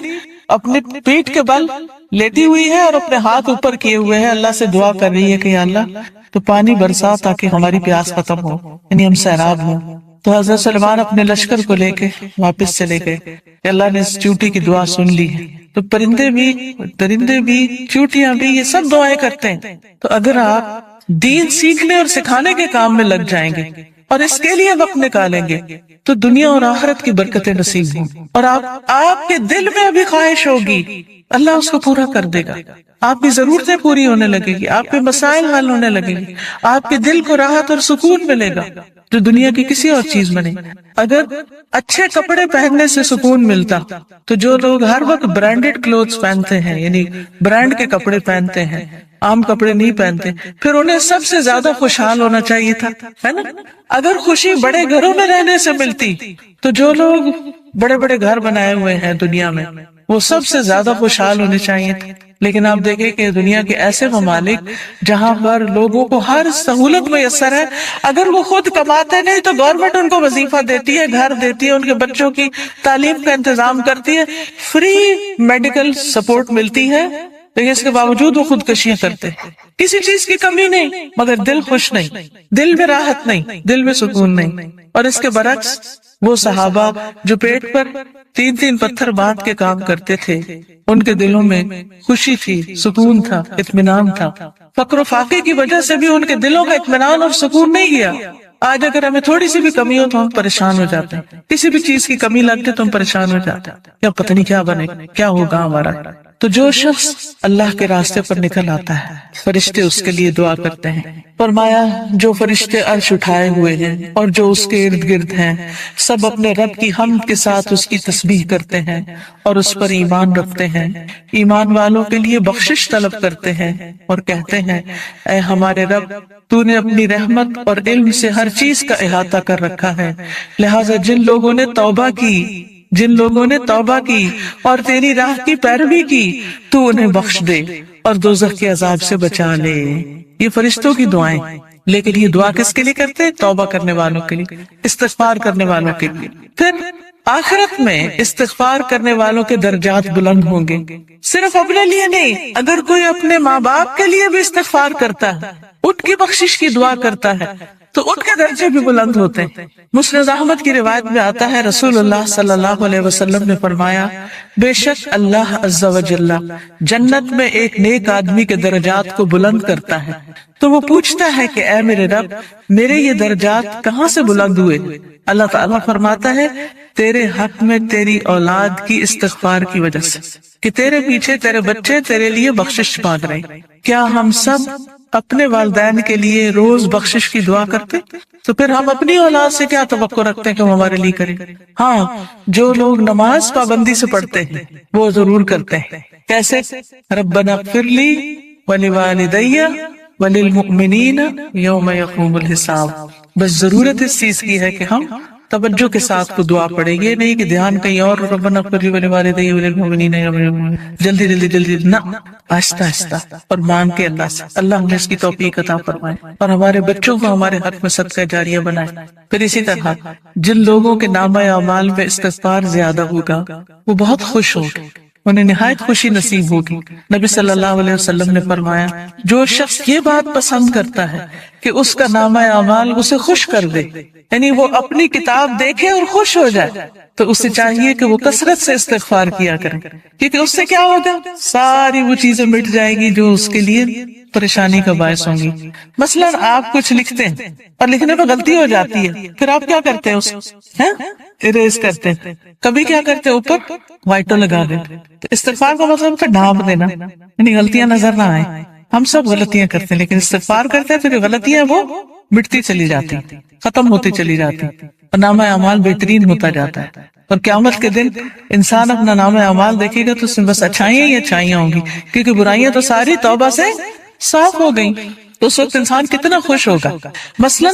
اپنے پیٹ کے بل لیٹی ہوئی ہے اور اپنے ہاتھ اوپر کیے ہوئے ہے، اللہ سے دعا کر رہی ہے کہ یا اللہ تو پانی برسا تاکہ ہماری پیاس ختم ہو، یعنی ہم سیراب ہوں۔ تو حضرت سلیمان اپنے لشکر کو لے کے واپس چلے گئے کہ اللہ نے اس چونٹی کی دعا سن لی ہے۔ تو پرندے بھی، درندے بھی، چونٹیاں بھی، یہ سب دعائیں کرتے ہیں۔ تو اگر آپ دین سیکھنے اور سکھانے کے کام میں لگ جائیں گے اور اس کے لیے وقت نکالیں گے تو دنیا اور آخرت کی برکتیں نصیب ہوں، اور آپ کے دل میں ابھی خواہش ہوگی اللہ اس کو پورا کر دے گا، آپ کی ضرورتیں پوری ہونے لگے گی، آپ کے مسائل حل ہونے لگے گی، آپ کے دل کو راحت اور سکون ملے گا جو دنیا کی کسی اور چیز میں نہیں۔ اگر اچھے کپڑے پہننے سے سکون ملتا تو جو لوگ ہر وقت برانڈڈ کلوتھس پہنتے ہیں، یعنی برانڈ کے کپڑے پہنتے ہیں، عام کپڑے نہیں پہنتے، پھر انہیں سب سے زیادہ خوشحال ہونا چاہیے تھا، ہے نا؟ اگر خوشی بڑے گھروں میں رہنے سے ملتی تو جو لوگ بڑے بڑے گھر بنائے ہوئے ہیں دنیا میں وہ سب سے زیادہ خوشحال ہونے چاہیے تھے۔ لیکن آپ دیکھیں کہ دنیا کے ایسے ممالک جہاں پر لوگوں کو ہر سہولت میسر ہے، اگر وہ خود کماتے نہیں تو گورنمنٹ ان کو وظیفہ دیتی ہے، گھر دیتی ہے، ان کے بچوں کی تعلیم کا انتظام کرتی ہے، فری میڈیکل سپورٹ ملتی ہے، لیکن اس کے باوجود وہ خودکشیاں کرتے ہیں۔ کسی چیز کی کمی نہیں، مگر دل خوش نہیں، دل میں راحت نہیں، دل میں سکون نہیں۔ اور اس کے برعکس وہ صحابہ جو پیٹ پر 3 پتھر باندھ کے کام کرتے تھے، ان کے دلوں میں خوشی تھی، سکون تھا، اطمینان تھا۔ فقر و فاقے کی وجہ سے بھی ان کے دلوں کا اطمینان اور سکون نہیں گیا۔ آج اگر ہمیں تھوڑی سی بھی کمی ہو تو ہم پریشان ہو جاتے ہیں، کسی بھی چیز کی کمی لگتی تو ہم پریشان ہو جاتے ہیں، کیا پتہ نہیں کیا بنے، کیا ہوگا ہمارا۔ تو جو شخص اللہ کے راستے پر نکل آتا ہے فرشتے اس کے لیے دعا کرتے ہیں۔ فرمایا جو فرشتے عرش اٹھائے ہوئے ہیں اور جو اس کے ارد گرد ہیں سب اپنے رب کی حمد کے ساتھ اس کی تسبیح کرتے ہیں اور اس پر ایمان رکھتے ہیں، ایمان والوں کے لیے بخشش طلب کرتے ہیں اور کہتے ہیں اے ہمارے رب تو نے اپنی رحمت اور علم سے ہر چیز کا احاطہ کر رکھا ہے، لہٰذا جن لوگوں نے توبہ کی اور تیری راہ کی پیروی کی تو انہیں بخش دے اور دوزخ کے عذاب سے بچا لے۔ یہ فرشتوں کی دعائیں، لیکن یہ دعا کس کے لیے کرتے ہیں؟ توبہ کرنے والوں کے لیے، استغفار کرنے والوں کے لیے۔ پھر آخرت میں استغفار کرنے والوں کے درجات بلند ہوں گے، صرف اپنے لیے نہیں، اگر کوئی اپنے ماں باپ کے لیے بھی استغفار کرتا ہے، ان کی بخشش کی دعا کرتا ہے تو ان کے درجے بھی بلند ہوتے ہیں۔ مسند احمد کی روایت میں آتا ہے رسول اللہ صلی اللہ علیہ وسلم نے فرمایا بے شک اللہ عز و جل جنت میں ایک نیک آدمی کے درجات کو بلند کرتا ہے تو وہ پوچھتا ہے کہ اے میرے رب میرے یہ درجات کہاں سے بلند ہوئے؟ اللہ تعالیٰ فرماتا ہے تیرے حق میں تیری اولاد کی استغفار کی وجہ سے، کہ تیرے پیچھے تیرے بچے تیرے لیے بخشش مانگ رہے ہیں۔ کیا ہم سب اپنے والدین کے لیے روز بخشش کی دعا کرتے تو پھر ہم اپنی اولاد سے کیا توقع رکھتے ہیں کہ وہ ہمارے لیے کرے؟ ہاں، جو لوگ نماز پابندی سے پڑھتے ہیں وہ ضرور کرتے ہیں. کیسے؟ ربنا اغفر لی ولوالدی وللمؤمنین یوم یقوم الحساب. بس ضرورت اس چیز کی ہے کہ ہم توجہ کے ساتھ کو دعا پڑھیں گے، نہیں کہ دھیان کہیں اور، ربنا اغفر لی ولوالدی وللمؤمنین یوم یقوم الحساب، جلدی جلدی جلدی نہ، آہستہ آہستہ اور مانگ کے اللہ سے. اللہ ہمیں اس کی توفیق عطا فرمائے اور ہمارے بچوں کو ہمارے حق میں صدقہ جاریہ بنائے. پھر اسی طرح جن لوگوں کے نامہ اعمال میں استغفار زیادہ ہوگا وہ بہت خوش ہوگے، انہیں نہایت خوشی نصیب ہوگی. نبی صلی اللہ علیہ وسلم نے فرمایا جو شخص یہ بات پسند کرتا ہے کہ اس کا نامہ اعمال اسے خوش کر دے، یعنی وہ اپنی کتاب دیکھے اور خوش ہو جائے، تو اسے چاہیے کہ وہ کثرت سے استغفار کیا کرے، کیونکہ اس سے کیا ہوگا، ساری وہ چیزیں مٹ جائیں گی جو اس کے لیے پریشانی کا باعث ہوں گی. مثلا آپ کچھ لکھتے ہیں اور لکھنے میں غلطی ہو جاتی ہے، پھر آپ کیا کرتے ہیں، اس اریز کرتے ہیں. کبھی کیا کرتے ہیں، اوپر وائٹو لگا دیتے. تو استغفار کا مطلب کہ ڈھانپ دینا، یعنی غلطیاں نظر نہ آئیں. ہم سب غلطیاں کرتے ہیں لیکن استغفار کرتے ہیں تو جو غلطیاں وہ مٹتی چلی جاتی، ختم ہوتی چلی جاتی اور نامہ اعمال بہترین ہوتا جاتا ہے. اور قیامت کے دن انسان اپنا نامہ اعمال دیکھے گا تو اس میں بس اچھائیاں ہی اچھائیاں ہوں گی، کیونکہ برائیاں تو ساری توبہ سے صاف ہو گئیں. تو اس وقت انسان کتنا خوش ہوگا. مثلا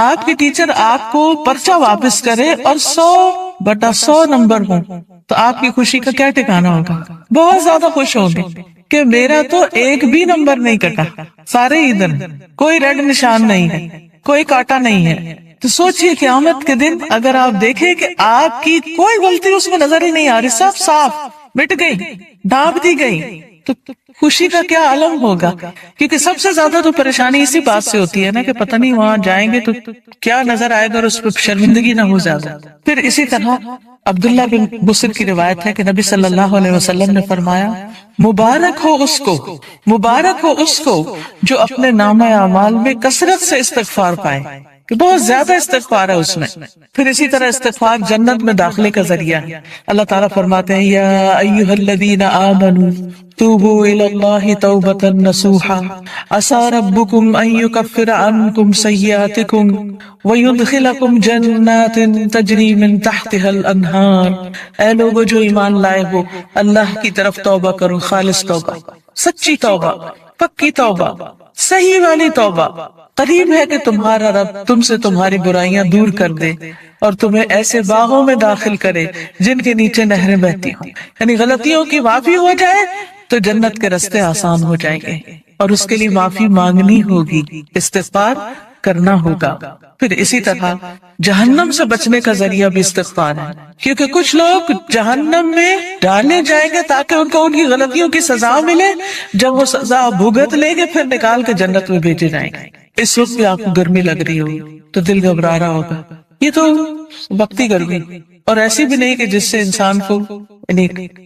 آپ کے ٹیچر آپ کو پرچہ واپس کرے اور 100/100 نمبر ہوں تو آپ کی خوشی کا کیا ٹھکانہ ہوگا؟ بہت زیادہ خوش ہوگے کہ میرا تو ایک بھی نمبر نہیں کٹا، سارے ادھر، کوئی ریڈ نشان نہیں ہے، کوئی کاٹا نہیں ہے. تو سوچئے قیامت کے دن اگر آپ دیکھیں کہ آپ کی کوئی غلطی اس میں نظر ہی نہیں آ رہی، سب صاف مٹ گئی، ڈھانپ دی گئی، تو خوشی کا کیا عالم ہوگا. کیونکہ سب سے زیادہ تو پریشانی اسی بات سے ہوتی ہے نا کہ پتہ نہیں وہاں جائیں گے تو کیا نظر آئے گا اور اس پہ شرمندگی نہ ہو زیادہ. پھر اسی طرح عبداللہ بن بصر کی روایت ہے کہ نبی صلی اللہ علیہ وسلم نے فرمایا مبارک ہو اس کو جو اپنے نامہ اعمال میں کثرت سے استغفار پائے، کہ بہت زیادہ استغفار ہے اس میں. پھر اسی طرح استغفار جنت میں داخلے کا ذریعہ ہے. اللہ تعالیٰ فرماتے ہیں یا ایھا الذین آمنوا توبوا الی اللہ توبۃ نصوحا عسى ربکم ان یکفر عنکم سیئاتکم ویدخلکم جنات تجری من تحتها الانہار. اے لوگو جو ایمان لائے ہو، اللہ کی طرف توبہ کرو، خالص توبہ، سچی توبہ، پکی توبہ، صحیح والی توبہ. قریب ہے کہ تمہارا رب تم سے تمہاری برائیاں دور کر دے اور تمہیں ایسے باغوں میں داخل کرے جن کے نیچے نہریں بہتی ہوں. یعنی غلطیوں کی معافی ہو جائے تو جنت کے راستے آسان ہو جائیں گے اور اس کے لیے معافی مانگنی ہوگی، استغفار کرنا ہوگا. پھر اسی طرح جہنم سے بچنے کا ذریعہ بھی استغفار ہے، کیونکہ کچھ لوگ جہنم میں ڈالے جائیں گے تاکہ ان کو ان کی غلطیوں کی سزا ملے. جب وہ سزا بھگت لیں گے پھر نکال کے جنت میں بھیجے جائیں گے. اس وقت بھی آپ کو گرمی لگ رہی ہوگی تو دل گھبرا رہا ہوگا. یہ تو وقتی گرمی، اور ایسی بھی نہیں کہ جس سے انسان کو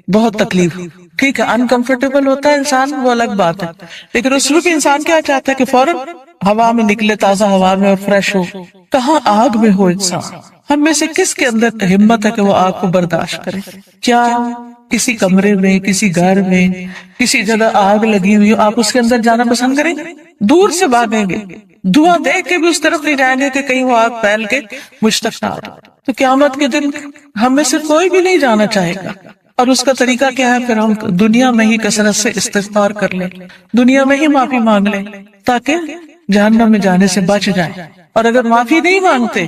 بہت تکلیف. ٹھیک ہے انکمفرٹیبل ہوتا ہے انسان، وہ الگ بات ہے، لیکن اس میں بھی انسان کیا چاہتا ہے کہ فوراً ہوا میں نکلے، تازہ ہوا میں اور فریش ہو. کہاں آگ میں ہو انسان. ہم میں سے کس کے اندر ہمت ہے کہ وہ آگ کو برداشت کرے؟ کیا کسی کمرے میں، کسی گھر میں، کسی جگہ آگ لگی ہوئی ہو، آپ اس کے اندر جانا پسند کریں گے؟ دور سے بھاگیں گے، دھواں دیکھ کے بھی اس طرف نہیں جائیں گے کہ کہیں وہ آگ پھیل کے مشتعل نہ ہو. تو قیامت کے دن ہم میں سے کوئی بھی نہیں جانا چاہے گا. اور اس کا طریقہ کیا ہے؟ پھر ہم دنیا میں ہی کثرت سے استغفار کر لیں، دنیا میں ہی معافی مانگ لیں تاکہ جہنم میں جانے سے بچ جائیں. اور اگر معافی نہیں مانگتے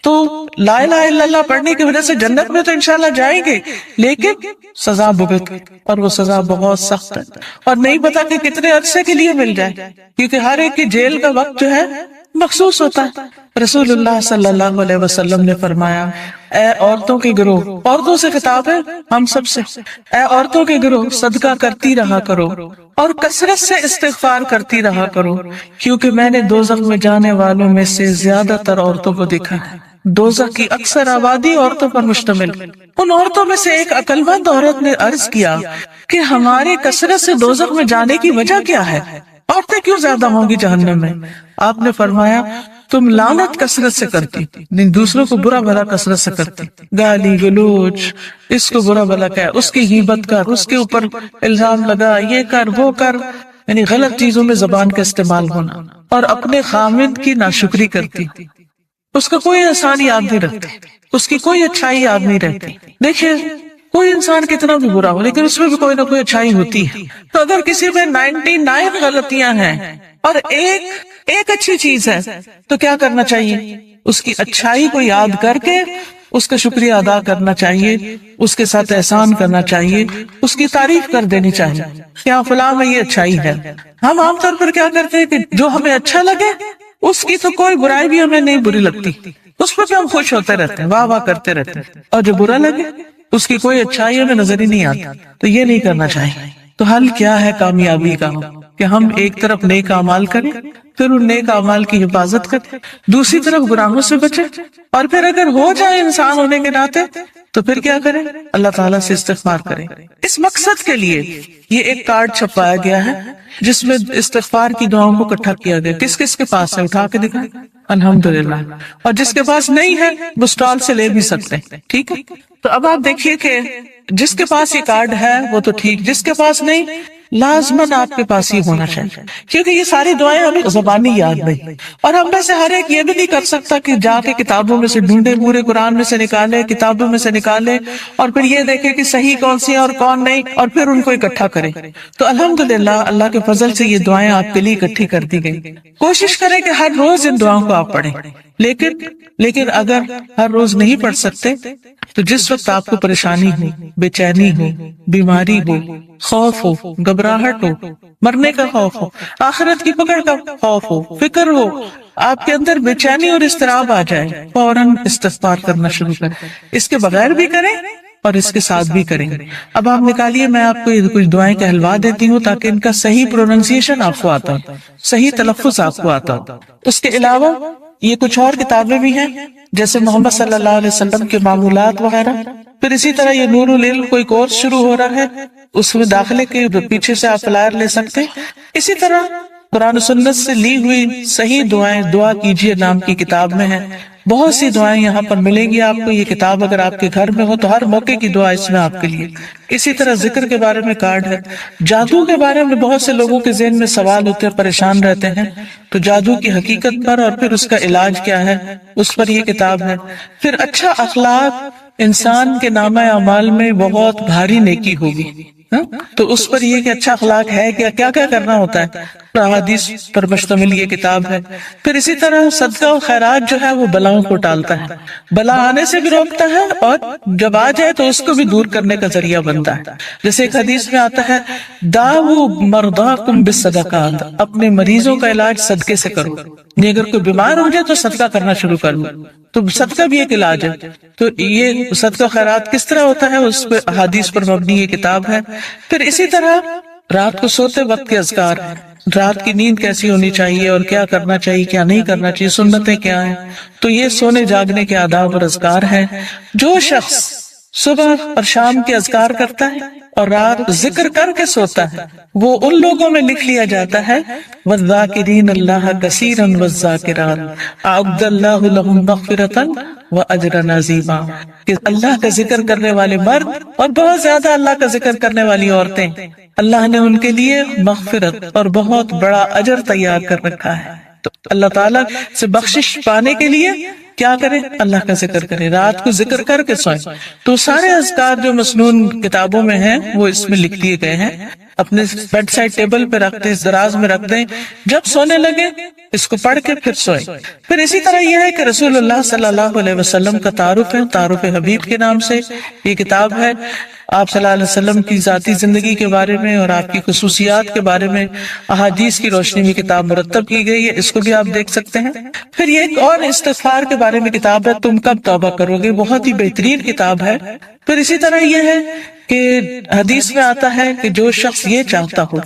تو لا الہ الا اللہ پڑھنے کی وجہ سے جنت میں تو انشاءاللہ جائیں گے، لیکن سزا بھگت، اور وہ سزا بہت سخت ہے اور نہیں پتا کہ کتنے عرصے کے لیے مل جائے، کیونکہ ہر ایک کی جیل کا وقت جو ہے مخصوص ہوتا ہے. رسول اللہ صلی اللہ علیہ وسلم نے فرمایا اے عورتوں کے گروہ، عورتوں سے خطاب ہے ہم سب سے، اے عورتوں کے گروہ صدقہ کرتی رہا کرو اور کثرت سے استغفار کرتی رہا کرو، کیونکہ میں نے دوزخ میں جانے والوں میں سے زیادہ تر عورتوں کو دیکھا ہے. دوزخ کی اکثر آبادی عورتوں پر مشتمل. ان عورتوں میں سے ایک عقل مند عورت نے عرض کیا کہ ہماری کثرت سے دوزخ میں جانے کی وجہ کیا ہے؟ عورتیں کیوں زیادہ ہوں گی جہنم میں؟ آپ نے فرمایا تم لعنت کثرت سے کرتی، دوسروں کو برا بھلا کثرت سے کرتی، گالی گلوچ، اس کو برا بھلا کہہ، اس کی غیبت کر، اس کے اوپر الزام لگا، یہ کر وہ کر، یعنی غلط چیزوں میں زبان کا استعمال ہونا، اور اپنے خامد کی ناشکری کرتی، اس کا کوئی احسان یاد نہیں رکھتے، اس کی کوئی اچھائی یاد نہیں رہتی۔ دیکھیے کوئی انسان کتنا بھی برا ہو لیکن اس میں بھی کوئی نہ کوئی اچھائی ہوتی ہے، تو اگر کسی میں 99 غلطیاں ہیں اور ایک اچھی چیز ہے تو کیا کرنا چاہیے؟ اس کی اچھائی کو یاد کر کے اس کا شکریہ ادا کرنا چاہیے، اس کے ساتھ احسان کرنا چاہیے، اس کی تعریف کر دینی چاہیے کہ ہاں فلاں میں یہ اچھائی ہے۔ ہم عام طور پر کیا کرتے ہیں کہ جو ہمیں اچھا لگے اس کی تو کوئی برائی بھی ہمیں نہیں بری لگتی، اس پر بھی ہم خوش ہوتے رہتے ہیں، واہ واہ کرتے رہتے ہیں، اور جو برا لگے اس کی کوئی اچھائی ہمیں نظر ہی نہیں آتی۔ تو یہ نہیں کرنا چاہیے۔ تو حل کیا ہے کامیابی کا؟ کہ ہم ایک طرف نیک اعمال کریں، پھر ان نیک اعمال کی حفاظت کریں، دوسری طرف گناہوں سے بچیں، اور پھر اگر ہو جائے انسان ہونے کے ناطے تو پھر کیا کریں؟ اللہ تعالیٰ سے استغفار کریں۔ اس مقصد کے لیے یہ ایک کارڈ چھپوایا گیا ہے جس میں استغفار کی دعاؤں کو اکٹھا کیا گیا۔ کس کس کے پاس ہے؟ اٹھا کے دکھائیں۔ الحمدللہ۔ اور جس کے پاس نہیں ہے وہ اسٹال سے لے بھی سکتے ہیں، ٹھیک ہے؟ تو اب آپ دیکھیے کہ جس کے پاس یہ کارڈ ہے وہ تو ٹھیک، جس کے پاس نہیں لازماً آپ کے پاس ہی ہونا چاہیے، کیونکہ یہ ساری دعائیں ہمیں زبانی یاد نہیں، اور ہم میں سے ہر ایک یہ بھی نہیں کر سکتا کہ جا کے کتابوں میں سے ڈھونڈے، پورے قرآن میں سے نکالے، کتابوں میں سے نکالے، اور پھر یہ دیکھے کہ صحیح کون سی ہے اور کون نہیں، اور پھر ان کو اکٹھا کرے۔ تو الحمدللہ اللہ کے فضل سے یہ دعائیں آپ کے لیے اکٹھی کر دی گئی۔ کوشش کریں کہ ہر روز ان دعاؤں کو آپ پڑھیں، لیکن اگر ہر روز نہیں پڑھ سکتے تو جس وقت آپ کو پریشانی ہو، بے چینی ہو، بیماری ہو، خوف ہو، گھبراہٹ ہو، مرنے کا خوف ہو، آخرت کی پکڑ کا خوف ہو، فکر ہو، آپ کے اندر بے چینی اور اضطراب آ جائے، فوراً استغفار کرنا شروع کریں۔ اس کے بغیر بھی کریں اور اس کے ساتھ بھی کریں۔ اب آپ نکالیے، میں آپ کو کچھ دعائیں کہلوا دیتی ہوں تاکہ ان کا صحیح پروننسیشن آپ کو آتا ہو، صحیح تلفظ آپ کو آتا ہو۔ اس کے علاوہ یہ کچھ اور کتابیں بھی ہیں جیسے محمد صلی اللہ علیہ وسلم کے معمولات وغیرہ، پھر اسی طرح یہ نور العلم کوئی کورس شروع ہو رہا ہے، اس میں داخلے کے پیچھے سے آپ فلائر لے سکتے ہیں۔ اسی طرح قرآن و سنت سے لی ہوئی صحیح دعائیں دعا کیجیے نام کی کتاب میں ہے، بہت سی دعائیں یہاں پر ملیں گی آپ کو۔ یہ کتاب اگر آپ کے گھر میں ہو تو ہر موقع کی دعا اس میں آپ کے لیے۔ اسی طرح ذکر کے بارے میں کارڈ ہے، جادو کے بارے میں بہت سے لوگوں کے ذہن میں سوال ہوتے ہیں، پریشان رہتے ہیں، تو جادو کی حقیقت پر اور پھر اس کا علاج کیا ہے اس پر یہ کتاب ہے۔ پھر اچھا اخلاق انسان کے نامہ اعمال میں بہت بھاری نیکی ہوگی، تو اس پر یہ کہ اچھا اخلاق ہے کیا کیا کرنا ہوتا ہے، احادیث پر مشتمل یہ کتاب ہے۔ پھر اسی طرح صدقہ و خیرات جو ہے وہ بلاؤں کو ٹالتا ہے، بلا آنے سے بھی روکتا ہے، اور جب آ جائے تو اس کو بھی دور کرنے کا ذریعہ بنتا ہے۔ جیسے ایک حدیث میں آتا ہے، داؤ مرضاکم بالصدقات، اپنے مریضوں کا علاج صدقے سے کرو، نہیں اگر کوئی بیمار ہو جائے تو صدقہ کرنا شروع کر لو، تو صدقہ بھی ایک علاج ہے۔ تو یہ صدقہ خیرات کس طرح ہوتا ہے اس پہ احادیث پر مبنی یہ کتاب ہے۔ پھر اسی طرح رات کو سوتے وقت کے اذکار، رات کی نیند کیسی ہونی چاہیے اور کیا کرنا چاہیے کیا نہیں کرنا چاہیے، سنتیں کیا ہیں، تو یہ سونے جاگنے کے آداب اور اذکار ہیں۔ جو شخص صبح اور شام کے اذکار کرتا ہے اور رات ذکر کر کے سوتا ہے وہ ان لوگوں میں لکھ لیا جاتا ہے، وَالذَّاكِرِينَ اللَّهَ كَثِيرًا وَالذَّاكِرَاتِ أَعَدَّ اللَّهُ لَهُم مَغْفِرَةً وَأَجْرًا عَظِيمًا، کہ اللہ کا ذکر کرنے والے مرد اور بہت زیادہ اللہ کا ذکر کرنے والی عورتیں، اللہ نے ان کے لیے مغفرت اور بہت بڑا اجر تیار کر رکھا ہے۔ تو اللہ تعالیٰ سے بخشش پانے کے لیے کیا کریں؟ اللہ کا ذکر کریں، رات کو ذکر کر کے سوئیں۔ تو سارے اذکار جو مسنون کتابوں میں ہیں وہ اس میں لکھ دیے گئے ہیں، اپنے بیڈ سائڈ ٹیبل پہ رکھ دیں، دراز میں رکھ دیں، جب سونے لگے اس کو پڑھ کے پھر سوئیں۔ پھر اسی طرح یہ ہے کہ رسول اللہ صلی اللہ علیہ وسلم کا تعارف ہے، تعارف حبیب کے نام سے یہ کتاب ہے۔ آپ صلی اللہ علیہ وسلم کی ذاتی زندگی کے بارے میں اور آپ کی خصوصیات کے بارے میں احادیث کی روشنی میں کتاب مرتب کی گئی ہے، اس کو بھی آپ دیکھ سکتے ہیں۔ پھر یہ ایک اور استغفار کے بارے میں کتاب ہے، تم کب توبہ کرو گے، بہت ہی بہترین کتاب ہے۔ پھر اسی طرح یہ ہے کہ حدیث میں آتا ہے کہ جو شخص یہ چاہتا ہو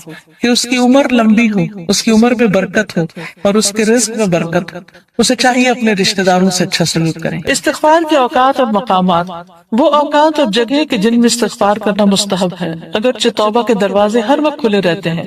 کہ اس کی عمر لمبی ہو، اس کی عمر میں برکت ہو اور اس کے رزق میں برکت ہو، اسے چاہیے اپنے رشتہ داروں سے اچھا سلوک کریں۔ استغفار کے اوقات اور مقامات، وہ اوقات اور جگہ کہ جن میں استغفار کرنا مستحب ہے، اگرچہ توبہ کے دروازے ہر وقت کھلے رہتے ہیں۔